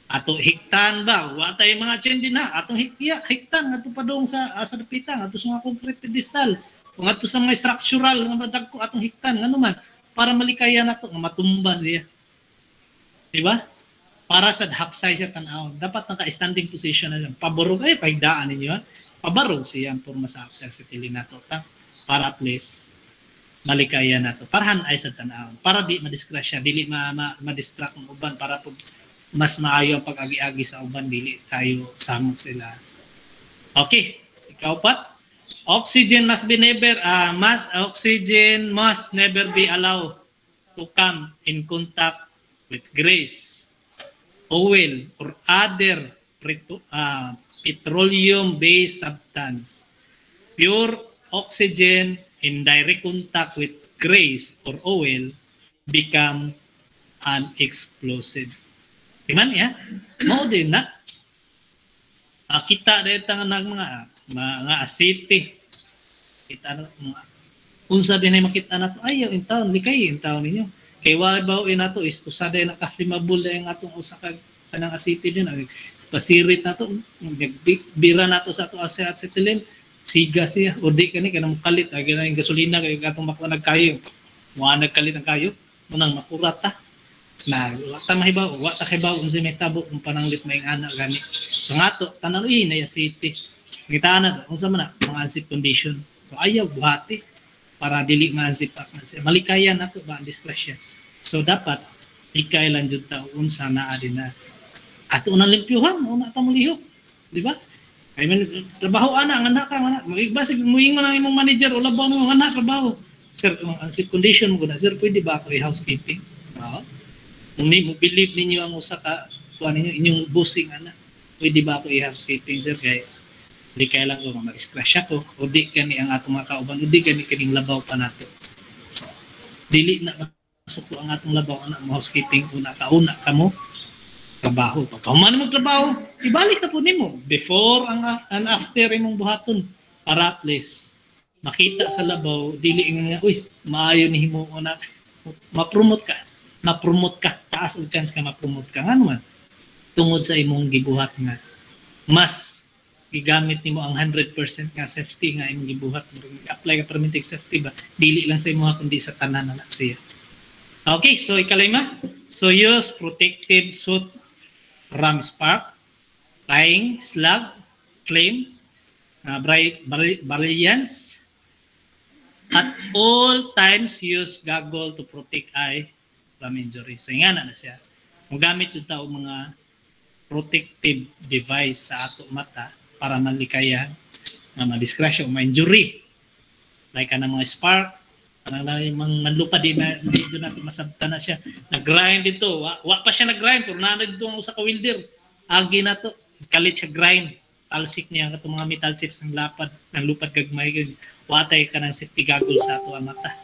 Ato hiktan ba? Wa tay mga chain din na. Atong hiktan ato padong sa dapitan, ato sa mga concrete pedestal. Kung ato sa mga structural nga madagko atong hiktan ngano man para malikayan nato nga matumba siya. Di ba? Para sa hapsay siya tan-aw. Dapat naka-standing position na siya. Pabarog ay paigdaan ninyo. Pabarog siya ang porma sa hapsay sa tili nato ta para please malikayan nato. Parahan ay sa tan-aw. Para di madiskrasya, dili ma-distract ng uban para po mas maayo ang pag-agi-agi sa uban dili tayo samot sila. Okay, ikaw pat. Oxygen must never be allowed to come in contact with grease, oil, or other petroleum-based substance. Pure oxygen in direct contact with grease or oil become an explosive. Diman ya? Mao din na. Kita dito ng mga asiti. Kita na unsa din ay makita nato ayaw in town likay in town ninyo. Kay wa baw nato is usa day nakaflimable day ang atong usa ka kanang asiti din pasirit nato bira nato sa ato acetylene siga siya o di kani kanang kalit agi na yung gasolina kay atong makuha nagkayo wa nagkalit ang kayo munang makurat ta na wa ta mahibaw wa ta hibaw unsa may tabo kung pananglit may ana gani so ngato tanan na ya city kita na unsa man mga unsafe condition so ayaw buhati para dili ma-unsafe malikayan nato ba ang discretion so dapat ikay lang jud ta unsa naa din na ato nang limpyuhan una ta mo lihok di ba ay man trabaho ana nga ka man magbasig muingon ang imong manager o labaw mo nga trabaho sir kung unsafe condition mo na sir pwede ba ako i-housekeeping no kung mo believe ninyo ang usa ka kuan ninyo inyong bossing ana pwede ba ako i-housekeeping sir kay di kay lang ko ma-scratch ako o di kani ang atong mga kauban o di kani kining labaw pa nato dili na masuko ang atong labaw ana mo housekeeping una kauna kamo trabaho pag human mo trabaho ibalik na po nimo before and after imong buhaton para at least makita sa labaw dili nga uy maayo ni himo na ma-promote ka ma-promote ka, taas ang chance ka ma-promote ka nga naman tungod sa imong gibuhat nga mas gigamit nimo ang 100% nga safety nga imong gibuhat, apply ka permitting safety ba, dili lang sa imo kundi sa tanan na siya. Okay, so ikalima, so use protective suit from spark, flying, slug, flame, brilliance. At all times use goggle to protect eye from injury. So nga na siya. Kung gamit yung tao mga protective device sa ato mata para malikaya na madiskrasya o ma-injury. Like ka ng mga spark, mga manlupa di na medyo natin masabta na siya. Nag-grind dito. Wa pa siya nag-grind. Pero na dito ang usa ka welder. Agi na to. Kalit siya grind. Talsik niya katong mga metal chips ng lapad, ng lupad gagmay kag watay ka ng safety goggles sa ato ang mata.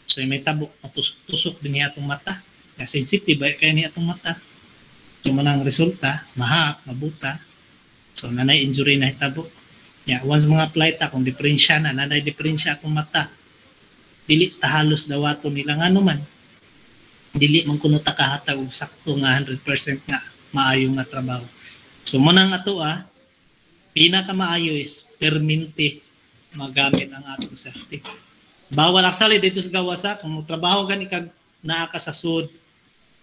So may tabok matusok din niya atong mata. Na sensitive ba kay niya atong mata. So manang resulta, mahak, mabuta. So nanay injury na hitabo. Yeah, once mga flight kung diferensya na, nanay diferensya atong mata. Dili ta halos dawato nila nga naman. Dili man kuno ta kahatag og sakto nga 100% nga maayo nga trabaho. So manang ato pinaka maayo is perminti magamit ang atong safety. Bawal actually dito sa gawasa kung trabaho gani kag naa ka sa sud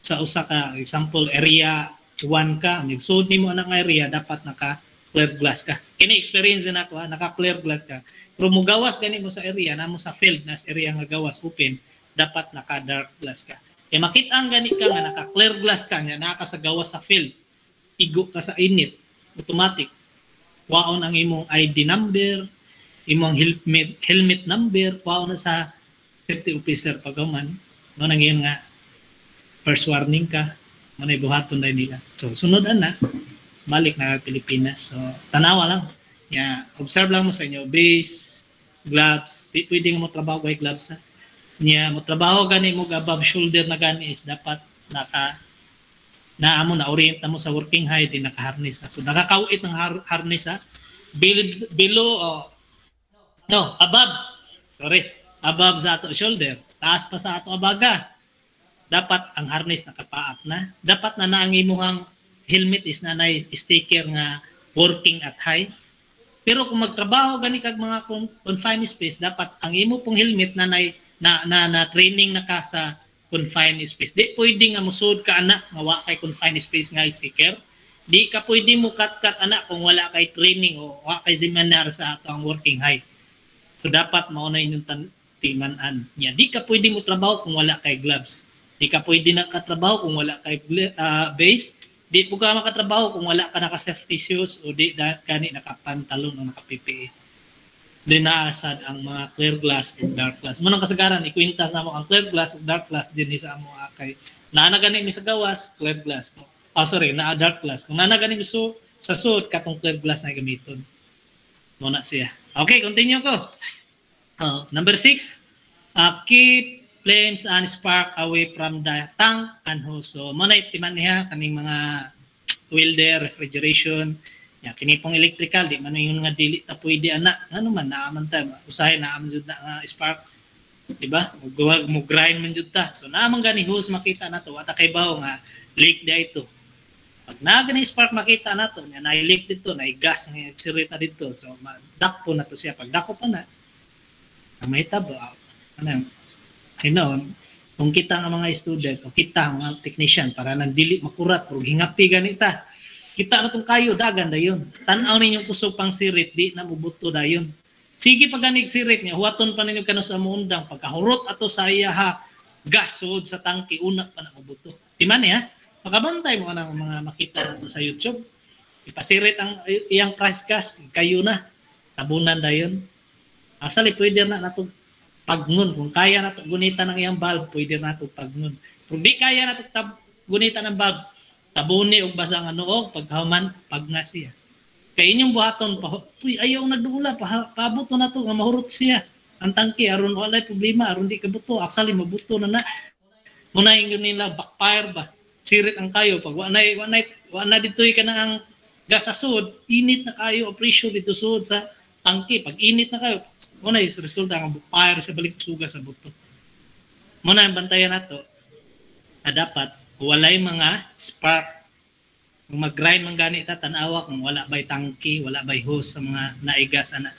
sa usa ka example area 1 ka, ang sud nimo anang area dapat naka clear glass ka. Kini experience din ako naka clear glass ka. Pero mo gawas gani mo sa area namo sa field nas area nga gawas open, dapat naka dark glass ka. Kay makita ang gani ka nga naka clear glass ka nya naa ka sa gawas sa field, igo ka sa init, automatic waon ang imong ID number, imong helmet number, waon na sa safety officer pagaman. No nang iyon nga first warning ka, mo na ibuhaton dahil nila. So sunod na balik na Pilipinas. So tanawa lang. Yeah, observe lang mo sa inyo base, gloves, pwede mo trabaho kay gloves ha. Nya mo trabaho gani mo above shoulder na gani is dapat naamo na orient na mo sa working height din naka-harness na. So nakakauit ng harness below above sa ato shoulder, taas pa sa ato abaga. Dapat ang harness nakapaap na. Dapat na ang imong helmet is na sticker nga working at high. Pero kung magtrabaho gani kag mga confined space, dapat ang imo pong helmet na training na ka sa confined space. Di pwede nga musud ka anak nga wa kay confined space nga sticker. Di ka pwede mo cut anak kung wala kay training o wa kay seminar sa atong working height. So dapat mao na inyong timan-an. Di ka pwede mo trabaho kung wala kay gloves. Di ka pwede na katrabaho kung wala kay base. Di po ka makatrabaho kung wala ka naka-safety shoes o di kani naka-pantalon o naka-PPE. Then naasad ang mga clear glass o dark glass. Munang kasagaran, ikwintas na mo ang clear glass o dark glass din sa amo akay. Naanagani mi sa gawas, clear glass. Dark glass. Kung naanagani mi sa suit, katong clear glass na gamiton. Muna siya. Okay, continue ko. Number 6, keep flames and spark away from the tank and hose. So, muna itiman niya kaning mga welder, refrigeration, kini pong electrical, di man yung nga dili ta pwede anak. Ano man, naaman ta. Usahay, naaman jud na spark. Diba? Mo grind man jud ta. So, naaman gani hose makita na to. Wata kay bawo nga, leak da ito. Pag nagani spark makita na to, na leak dito, na gas nga eksirita dito. So, dakpo na to siya. Pag dakpo pa na, may tabo. Kung kita ng mga student, o kita ang mga technician, para nang dili makurat, o hingapi ganita, kita na itong kayo, dagan dayon. Tanaw ninyong kusog pang sirit, di na mubuto dayon. Sige paganig sirit niya, huwaton pa ninyo kano sa muundang, pagkahurot ato sa iya gasod sa tangke, una pa na mubuto. Timan niya, makabantay mo ng mga makita nato sa YouTube. Ipasirit ang iyang crash gas, kayo na, tabunan dayon. Asali, pwede na nato pagngon. Kung kaya nato gunita ng iyang valve, pwede nato pagngon. Kung di kaya nato gunita ng valve, tabuni og basang noog paghaman pagna siya. Kay inyong buhaton pa, ayaw nagdula pabuto na to nga mahurot siya. Ang tangke aron wala problema, aron di kabuto, actually mabuto na na. Muna yung nila backfire ba. Sirit ang kayo pag wa na ditoy ka na ang gas sa sud, init na kayo pressure dito sud sa tangke. Pag init na kayo, muna yung resulta ang backfire sa balik suga sa buto. Muna yung bantayan nato. dapat walay mga spark. Kung mag-grind man gani ta tan-awa kung wala bay tangki, wala bay hose sa mga naigas ana.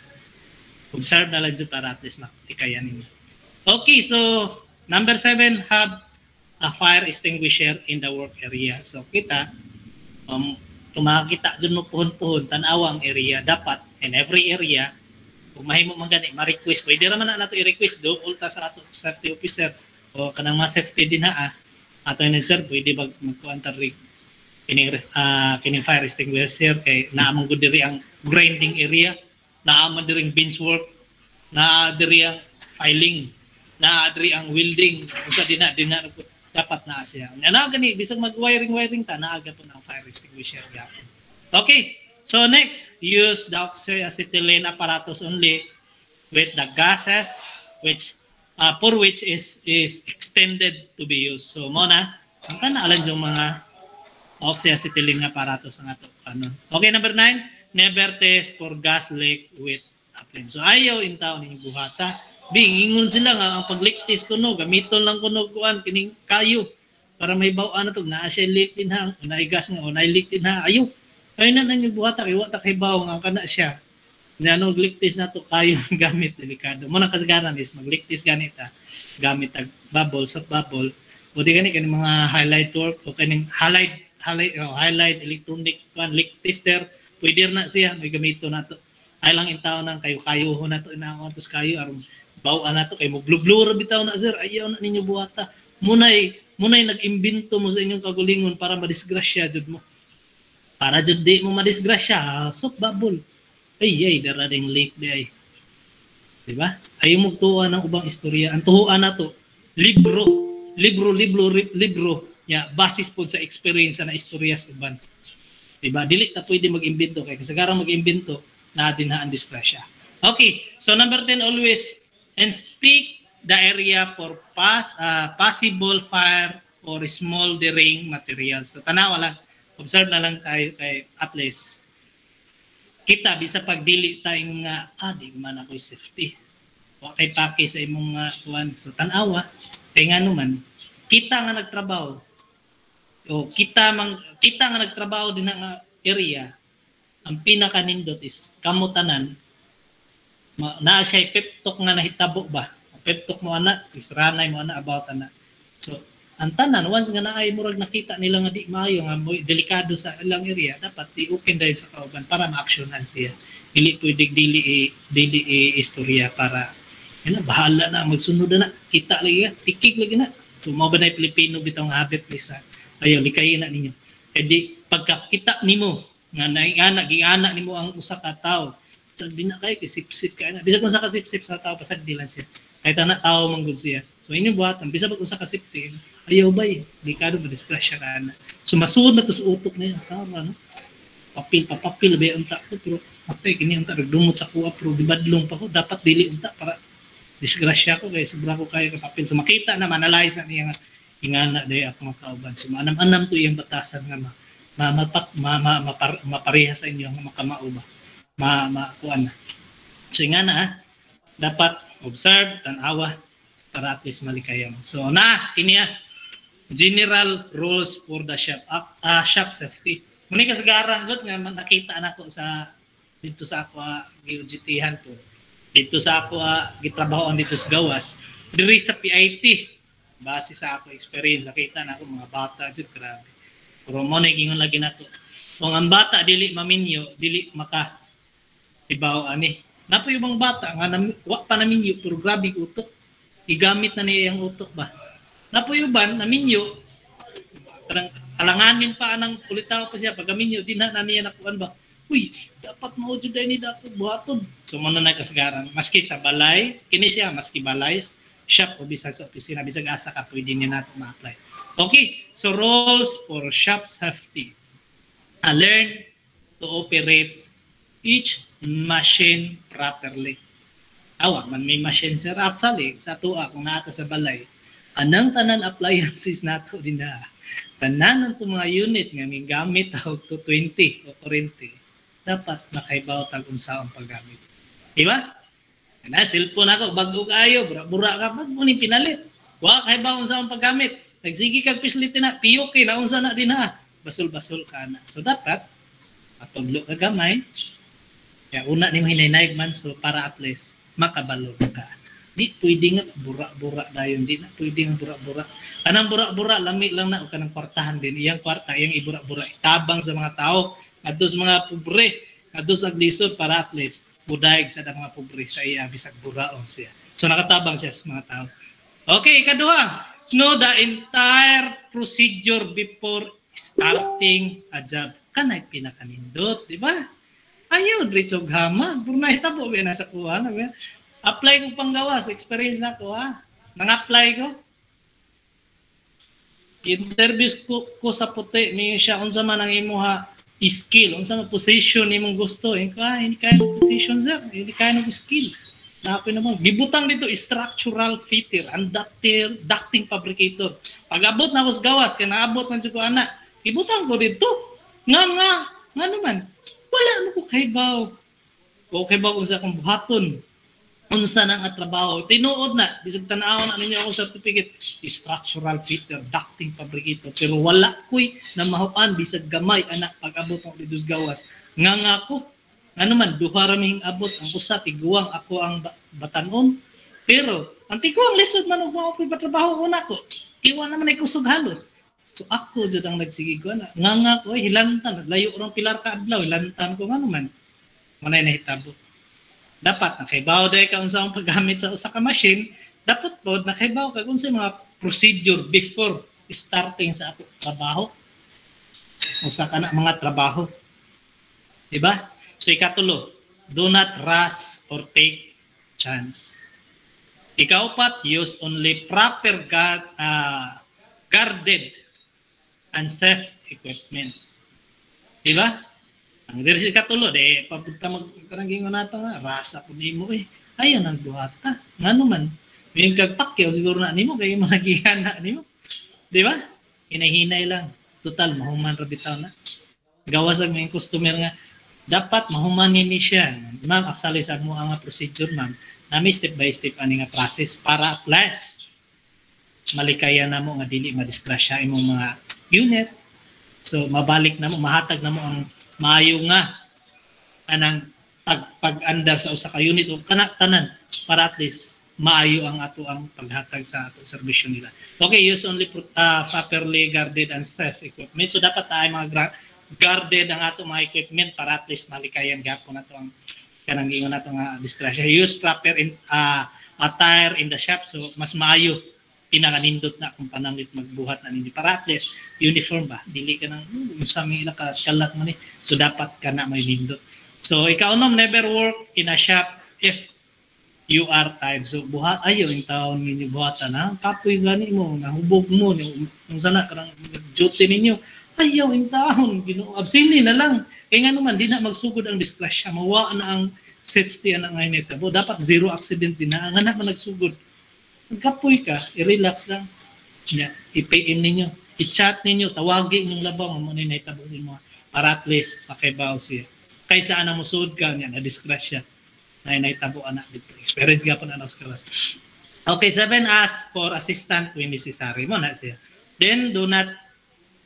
Observe na lang dyan para at least makatikayan ninyo. Okay, so number 7, have a fire extinguisher in the work area. So kita, kung makakita dyan mo puhon-puhon, tanawa ang area, dapat in every area, kung mahimo man gani, ma-request. Pwede naman na nato i-request do, ulta sa ato safety officer o kanang mga safety din ha. Ato yun sir, pwede magkuantar kining fire extinguisher kay naamang ko diri ang grinding area, naamang diri ang bench work, naa diri ang filing, naa diri ang welding, usa din na dapat naa siya. Ana gani bisag mag-wiring ta naaga po ng fire extinguisher gyapon. Okay, so next, use the oxyacetylene apparatus only with the gases which for which is extended to be used. So mo na ang kanaalan yung mga oxyacetylene apparatus ang ato ano. Okay, number 9, never test for gas leak with a flame. So ayaw in taon ninyo buhata. Ingon sila nga ang pagliktis kuno gamiton lang kuno kuan kining kayo para may bawaan na to na siya leak din ha, na gas nga o na leak din ha. Ayaw. Kaya na nang buhata kay wa ta kay bawo nga kana siya. Ngano gliktis na to kayo gamit delikado. Mo nang kasagaran is magliktis ganita gamit tag bubble sa bubble. O di gani kaning mga highlight work o kaning highlight electronic one leak tester pwede na siya may gamito na to. Ay lang intaw nang kayo na to inaon tos kayo aron bawaan na to kay mo blur bitaw na sir ayaw na ninyo buhata. Munay nag-imbento mo sa inyong kagulingon para madisgrasya jud mo. Para jud di mo madisgrasya, sok bubble. Ay darading leak di ay. Di ba? Ayaw mo tuwa ng ubang istorya. Ang tuhuan na to, libro ya basis po sa experience na istorya sa uban. Di ba? Dili ta pwede mag-imbento kay kasagaran mag-imbento na dinhaan disgrasya. Okay, so number 10 always inspect the area for possible fire or smoldering materials. So tanawa lang, observe na lang kayo kay at least kita bisa pagdili tayong nga di man ako safety. Wa kay paki sa imong kuan. So tanawa kay ngano man kita nga nagtrabaho. O kita nga nagtrabaho din nga area. Ang pinaka nindot is kamutanan na siya peptok nga nahitabo ba peptok mo ana isranay mo ana about ana so ang tanan once nga naay murag nakita nila nga di maayo nga delikado sa ilang area dapat i-open dahil sa kauban para ma-actionan siya dili pwede dili istorya para yan bahala na magsunod na kita lagi tikik lagi na so mao ba na Pilipino bitaw nga habit lisa ayo likayin na ninyo kay pagkakita nimo nga giana nimo ang usa ka tawo so di na kay sip-sip ka na bisag kung sa kasip-sip sa tao pasag dilan siya kahit na tao manggod siya so inyong buhatan bisag kung sa kasip-sip ayaw bay delikado ba disgrasya ka na so masuod na to sa utok na yun tama no papil ba unta ko pero patay kini unta nagdumot sa kuha pero dibadlong pa ko dapat dili unta para disgrasya ko kay sobra ko kay kapapil so makita na manalize na niya nga ingana day ako makauban so manam-anam to iyang batasan nga mapareha sa inyo nga makamao ba kuan na. So nga na, dapat observe, tanawa, para at least malikayan. So na, kiniya, general rules for the shop safety. Muna kasagaran ko, nga nakita na ko dito sa ako, giugitihan ko. Dito sa ako, gitrabahoan dito sa gawas. Diri sa PIT, base sa ako experience, nakita na ko mga bata, dito grabe. Pero mo na gingon lagi na to. Kung ang bata, dili maminyo, dili maka ibaw ani napo yung mga bata nga wa pa naminyo pero grabe utok igamit na niya yung utok ba napo yung ban naminyo parang alanganin pa anang kulitaw pa siya pag aminyo di na niya nakuan ba uy dapat mao jud ni dapat buhaton so mo na kasagaran maski sa balay kini siya maski balay shop o bisag sa opisina bisag asa ka pwede niya nato ma-apply okay so rules for shop safety learn to operate each machine properly. Awa, man may machine sir actually sa tuwa kung naata sa balay. Anang tanan appliances nato din na. Tanan ng mga unit nga may gamit to 20 o 40. Dapat makaibaw tag unsa ang paggamit. Di ba? Na cellphone ako bago kayo, bura ka pag mo ni pinalit. Wa kaibaw unsa ang paggamit. nagsigi kag pisliti na, piyo kay naunsa na din ha. Basol-basol ka na. So dapat patudlo ka gamay. Kaya una nimo hinay man so para at least makabalo ka. Di pwede nga bura-bura dayon, di na pwede nga bura-bura. Kanang bura-bura lami lang na o kanang kwartahan din. Iyang kwarta, iyang ibura-bura, itabang sa mga tao, adto sa mga pobre, adto sa lisod para at least budayeg sa mga pobre sa iya bisag buraon siya. So nakatabang siya sa mga tao. Okay, ikaduha, know the entire procedure before starting a job. Kanay pinakanindot, di ba? Ayaw, diretso gama. Purnay tabo, na sa kuha. Apply ko panggawa sa experience na ko, ha? Nang-apply ko. Interviews ko sa puti, may siya, unsa man ang imuha skill, unsa man position imong gusto. Hindi kaya ng position, sir. Hindi kaya ng skill. Nakoy naman. Gibutang dito, structural fitter, and ducting fabricator. Pag abot na ako sa gawas, kaya naabot man ko anak, gibutang ko dito. Nga naman. Wala mo ko kaybaw. O kaybaw kung sa akong buhaton. Unsa nang trabaho. Tinuod na. Bisag tanaw na ninyo akong certificate. Structural fitter, ducting fabricator. Pero wala ko'y na mahuan. Bisag gamay, anak, pag-abot ng dito sa gawas. Nga ko. Ano man, duha raming abot. Ang usa, tiguang ako ang batanon. Pero, ang tiguang lisod man ako ko'y patrabaho ko na ko. Tiwa naman ay kusog halos. So ako jud ang nagsigi ko na. Nga ko, hilantan. Layo rong pilar ka adlaw. Hilantan ko nga naman. Manay nahitabo. Dapat nakaibaw dahil ka unsa ang paggamit sa usa ka machine, dapat po nakaibaw ka kung sa mga procedure before starting sa ato trabaho. Usa ka na mga trabaho. Diba? So ikatulo, do not rush or take chance. Ikaupat, use only proper guarded and safe equipment. Diba? Ang diri si katulo de papunta magkarangingon nato nga rasa ko nimo ayo nang duhata ngano man may kagpakyaw siguro na nimo kay mo nagihana nimo di ba hinay-hinay lang total mahuman ra bitaw na gawas ang mga customer nga dapat mahuman ni siya ma'am aksali sa mo ang procedure ma'am nami step by step ani nga process para at last malikayan na mo nga dili madisgrasya imong mga unit so mabalik na mo mahatag na mo ang maayo nga anang pag-andar sa usa ka unit o tanan para at least maayo ang ato ang paghatag sa ato serbisyo nila. Okay, use only properly guarded and safe equipment. So dapat tayo mga guarded ang ato mga equipment para at least malikayan gapon nato ang kanang ingon nato nga disgrasya. Use proper attire in the shop so mas maayo pinakanindot na kung pananglit magbuhat na ninyo para at least uniform ba dili ka nang sa mga kalat mo ni so dapat ka na may nindot so ikaw ma'am never work in a shop if you are tired so buhat ayo yung taon ninyo buhatan na kapoy gani mo nahubog mo kung sana ka nang duty ninyo ayaw yung taon absini na lang kaya nga naman di na magsugod ang disgrasya mawa na ang safety ang ngayon ito dapat zero accident din na ang anak man nagsugod magkapoy ka, i-relax lang. I-PM ninyo, i-chat ninyo, tawagin yung labaw, mo na itabusin mo para at least makaibaw siya. Kaysa anang musud ka niya, na-disgrasya, na naitabo anak dito. Experience ka po na sa kalas. Okay, 7, ask for assistance when necessary mo na siya. Then, do not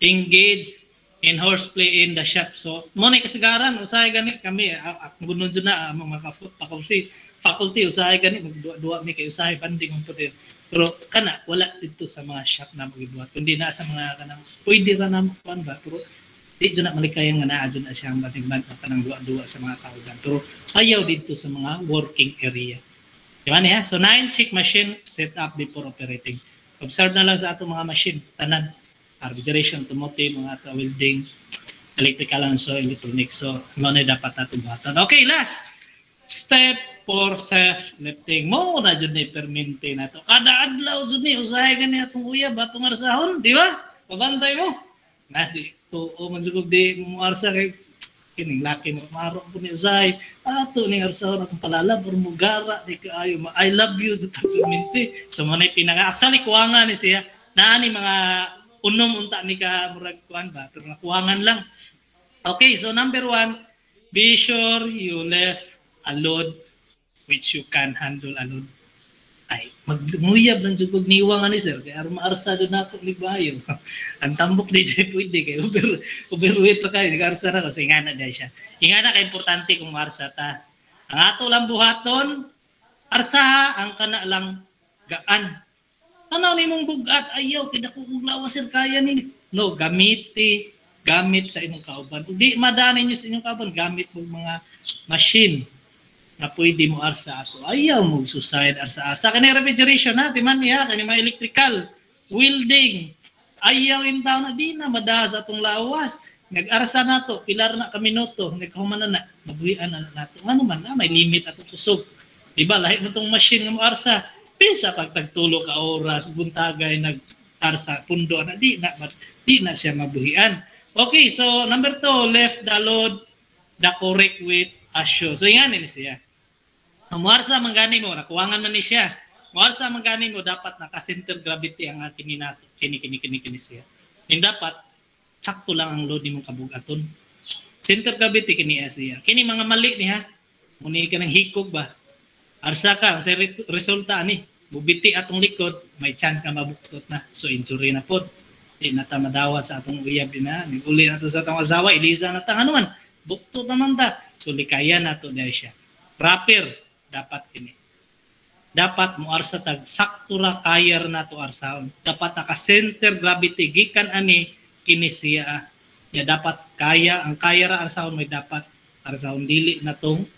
engage in horseplay in the shop. So, mo na kasagaran, usahay ganit kami, akong gunod dyan na, mga faculty usahay gani magduwa mi kay usahay banding mo puti pero kana wala dito sa mga shop na magibuhat kundi na sa mga kanang pwede ra na kuan ba pero di jud na malikayan nga naa jud na siyang batigman kanang duwa-duwa sa mga tao gan pero ayaw dito sa mga working area di ba niya so 9 check machine set up before operating observe na lang sa ato mga machine tanan refrigeration automotive mga ato welding electrical and so electronics so mo na dapat nato buhatan okay last step for self-lifting. Mo na dyan ni permente na to. Kada adlaw dyan ni, usahay ka niya itong uyab, atong arsahon, di ba? Pabantay mo. Na, di, to, o mansugog di mo arsa kay kining laki mo, maro po ni usahay. Ato ni arsahon, atong palalab, or mugara, di ka ayo, I love you, dyan permente. So, mo na pinaka, actually, kuwangan ni siya. Naani mga unom unta ni ka murag kuwan ba, pero nakuwangan lang. Okay, so number 1, be sure you left a load which you can handle alone. Ay, magmuyab ng jugog niwa nga ni sir kay aron maarsa jud nako libayo. Ang tambok di pwede kay overweight pa kay nag-arsa na kasi ingana dai siya. Ingana kay importante kung maarsa ta. Ang ato lang buhaton arsa ang kana lang gaan. Tanaw nimong bugat ayaw kinakuglawa sir kaya ni. No, gamit sa inyong kauban. Di madani niyo sa inyong kauban gamit mo mga machine na pwede mo arsa ako. Ayaw mo suicide arsa-arsa. Kani refrigeration na, timan niya, kani mga electrical, welding. Ayaw in town na di na madaha sa atong lawas. Nag-arsa na to, pilar na kaminoto, nagkahuman na, mabuhian na nato. Ano man na, may limit atong kusog. Diba, lahit mo itong machine nga mo arsa. Pisa pag tagtulo ka oras, buntagay, nag-arsa, pundo na, di na siya mabuhian. Okay, so number 2, left the load the correct weight asyo. So yan ini siya. Muarsa manggani mo, nakuwangan man ni siya. Muarsa manggani mo, dapat naka-center gravity ang kini nato. Kini siya. Yung dapat, sakto lang ang load mong kabugaton. Center gravity kini siya. Kini mga mali niya, muni ka ng hikog ba? Arsa ka, sa resulta ni, bubiti atong likod, may chance ka mabuktot na. So injury na po. Di na ta madawa sa atong uyab na. Niguli na to sa atong asawa, iliza na ta. Ano man, buktot naman ta. So likaya na to dahil siya. Proper. Dapat kini. Dapat mo arsa tag sakto ra kayar na to arsaon. Dapat naka-center gravity gikan ani kini siya. Ya dapat kaya ang kaya ra arsaon may dapat arsaon dili na tong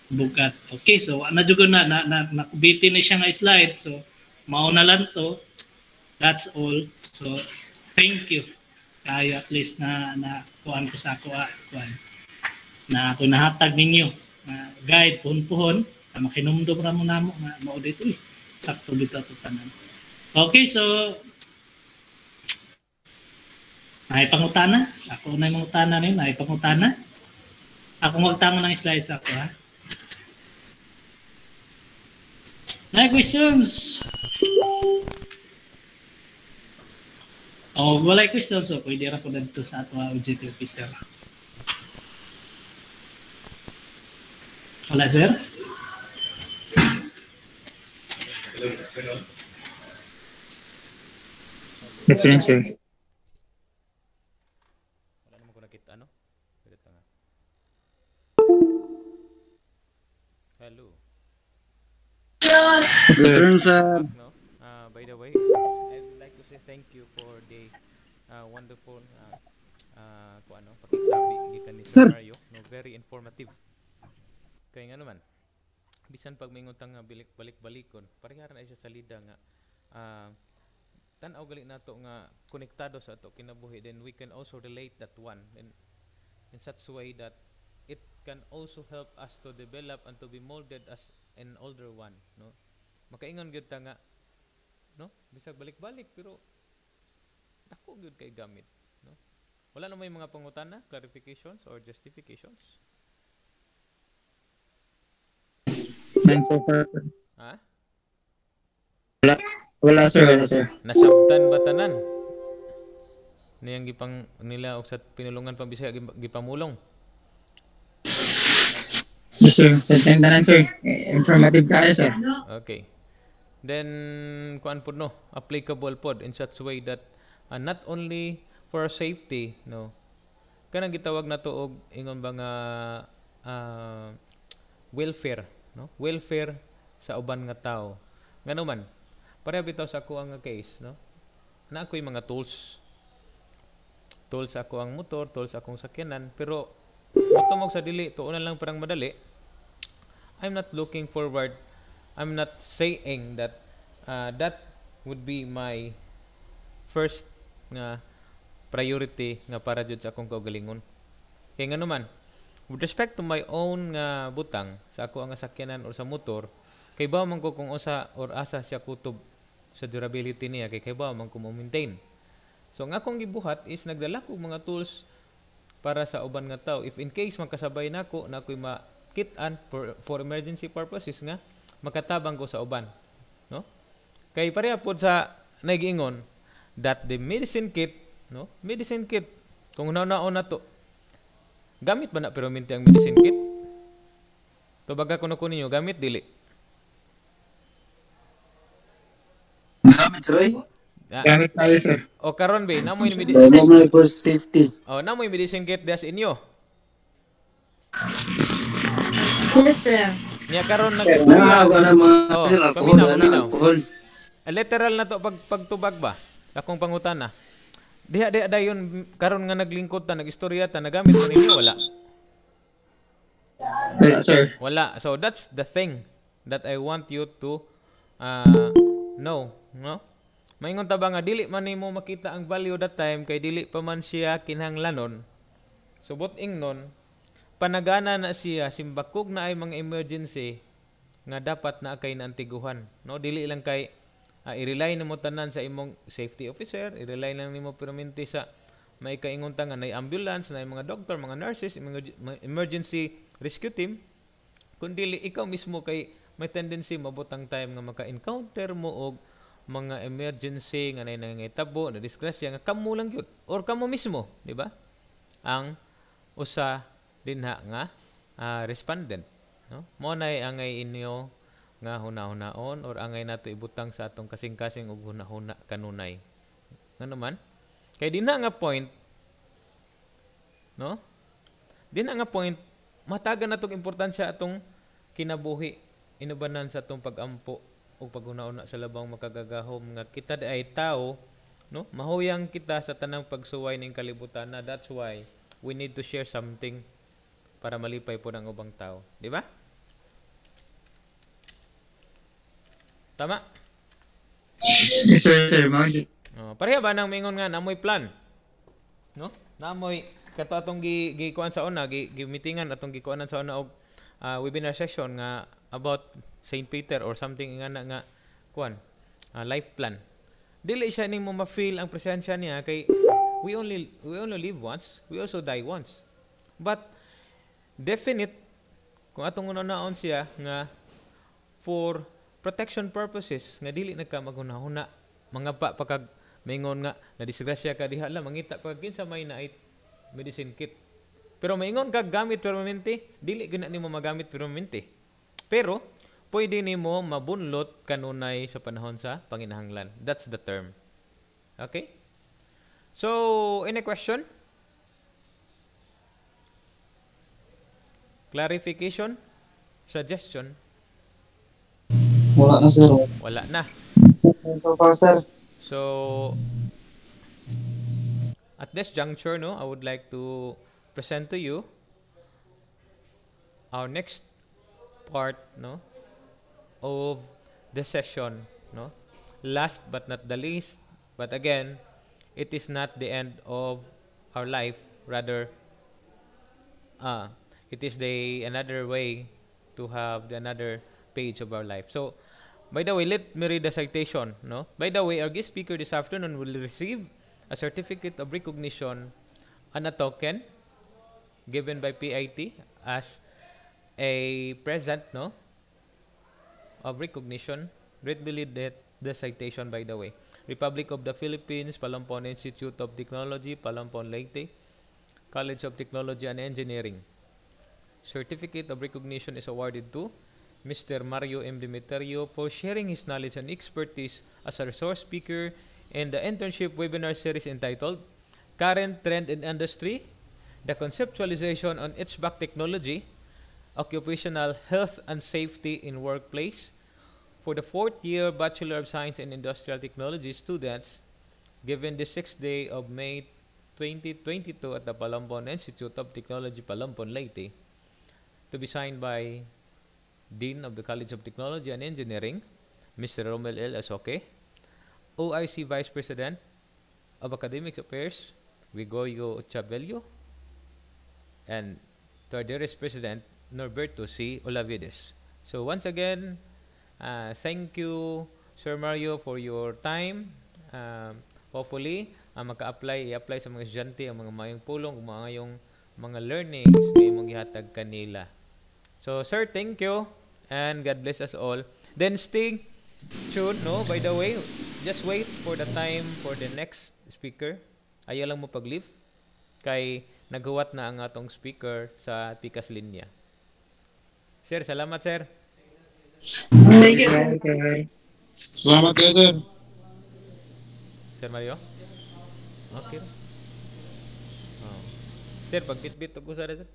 bugat. Okay, so na jud na nakubiti ni siya nga slide. So mao na lang to. That's all. So thank you. Kaya at least na kuan ko sa ako kuan. Na ako nahatag ninyo na guide puhon-puhon. Makinumdum ra mo namo nga mao dito sakto dito to tanan. Okay, so ay pangutana, ako na mangutana ni, ay pangutana. Ako magtamo ng slides ako ha. Nay questions. Oh, wala questions so pwede ra ko dito sa ato objective officer. Wala sir? Different, sir. Wala naman ko nakita, ano? Pwede nga. Hello. Yes, sir. No? By the way, I would like to say thank you for the wonderful pakitabi gikan ni Sir Mario. No, very informative. Kaya nga naman, bisan pag may ngutang nga balik-balikon, parehara na siya sa lida nga tan-aw gali nato nga konektado sa ato kinabuhi, then we can also relate that one in such way that it can also help us to develop and to be molded as an older one, no? Makaingon gyud ta nga, no? Bisag balik-balik pero dako gyud kay gamit, no? Wala na may mga pangutana, clarifications or justifications? None so far. Ha? Wala, sir. Wala, sir. Nasabtan ba tanan? Niyang gipang nila og sa pinulungan pang Bisaya gipamulong. Yes, sir. Sa tanan, sir. Informative kayo, sir. Okay. Then kuan pod no, applicable pod in such way that not only for safety, no. Kanang gitawag nato og ingon ba nga welfare, no? Welfare sa uban nga tawo. Ngano man, pareha bitaw sa ako ang case, no? Na ako'y mga tools. Tools ako ang motor, tools akong sakyanan, pero matumog sa dili, tuunan lang parang madali. I'm not looking forward. I'm not saying that that would be my first nga priority nga para jud sa akong kaugalingon. Kaya nga naman, with respect to my own nga butang sa ako ang sakyanan or sa motor, kay ba man ko kung usa or asa siya kutob sa durability niya, kay ba man ko mo-maintain. So ang akong gibuhat is nagdala ko mga tools para sa uban nga tao. If in case magkasabay nako na ako'y makit-an for emergency purposes nga makatabang ko sa uban, no? Kay pareha pod sa nagiingon that the medicine kit, no? Medicine kit kung naon na to. Gamit ba na pero minti ang medicine kit? To baga kuno ninyo gamit dili. gamit, Roy. Gamit tayo, sir. O karon be, namoy Dahil mo may first safety. namoy medicine kit das inyo. Yes, sir. Nya karon Nga, nag-istorya. ako na mga Oh, sir, alcohol, paminaw, na, paminaw. alcohol. Literal na to pagtubag ba? Akong pangutana. Diha dayon karon nga naglingkod ta, nagistorya ta, nagamit man ninyo wala. Wala, sir. Wala. So that's the thing that I want you to know, no? Maingon ta ba nga dili man nimo makita ang value that time kay dili pa man siya kinahanglanon. Subot ingnon panagana na siya simbakog na ay mga emergency nga dapat na kay naantiguhan, no? Dili lang kay i-rely nimo tanan sa imong safety officer, i-rely lang nimo permanente sa may kaingon ta nga nay ambulance, nay mga doctor, mga nurses, mga emergency rescue team. Kun dili ikaw mismo kay may tendency mabutang time nga maka-encounter mo og mga emergency nga nay nangitabo na disgrasya nga kamo lang gyud or kamo mismo, di ba? Ang usa dinha nga respondent, no? Mo nay angay inyo nga hunahunahon or angay nato ibutang sa atong kasing-kasing og hunahuna kanunay. Ngano man? Kay dinha nga point, no? Dinha nga point matagan natong importansya atong kinabuhi inubanan sa atong pagampo o paghuna-una sa labang makagagahom nga kita ay tao, no? Mahuyang kita sa tanang pagsuway ning kalibutan na that's why we need to share something para malipay po ng ubang tao, di ba? Tama? Yes, sir. Pareha ba nang mingon nga namoy plan? No? Namoy kato atong gikuan sa una, gi-meetingan atong gikuanan sa una og webinar session nga about St. Peter or something nga kuan, life plan. Dili siya nimo ma-feel ang presensya niya kay we only live once, we also die once. But definite kung atong unaon siya nga for protection purposes nga dili nagka maghunahuna mga pagkag maingon nga na disgrasya ka diha lang mangita pag kinsa may na medicine kit. Pero maingon kag gamit permanente, dili gyud nimo magamit permanente. Pero pwede nimo mabunlot kanunay sa panahon sa panginahanglan. That's the term. Okay? So, any question? Clarification? Suggestion? Wala na, sir. Wala na. So far, sir. So, at this juncture, no, I would like to present to you our next part, no, of the session, no. Last but not the least, but again, it is not the end of our life. Rather, it is another way to have another page of our life. So, by the way, let me read the citation. No? By the way, our guest speaker this afternoon will receive a certificate of recognition and a token given by PIT as a present, no, of recognition. Read below the citation, by the way. Republic of the Philippines, Palampon Institute of Technology, Palampon Leyte, College of Technology and Engineering. Certificate of recognition is awarded to Mr. Mario M. Demeterio for sharing his knowledge and expertise as a resource speaker in the internship webinar series entitled Current Trend in Industry, the Conceptualization on HVAC Technology, Occupational Health and Safety in Workplace for the 4th year Bachelor of Science in Industrial Technology students given the 6th day of May 2022 at the Palampon Institute of Technology, Palampon, Leyte, to be signed by Dean of the College of Technology and Engineering, Mr. Romel L. Asoke, OIC Vice President of Academic Affairs, Gregorio Chabello, and to our dearest President, Norberto C. Olavides. So once again, thank you, Sir Mario, for your time. Hopefully, i-apply sa mga estudyante ang mga mayong pulong, mga learnings na imong gihatag kanila. So, sir, thank you and God bless us all. Then stay tuned, no? By the way, just wait for the time for the next speaker. Ayaw lang mo pag-leave kay naghuwat na ang atong speaker sa Pikas Linya. Sir, salamat, sir. Thank you. Okay. Salamat kayo, sir. Sir Mario? Okay. Oh. Sir, pag bit-bit ko sa sir.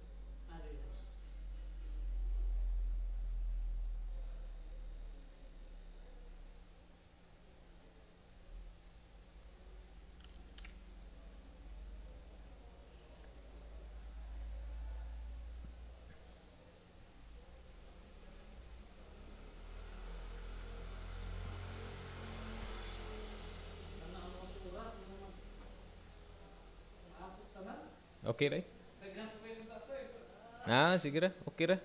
Okay, right? Ah, sige ra. Okay ra.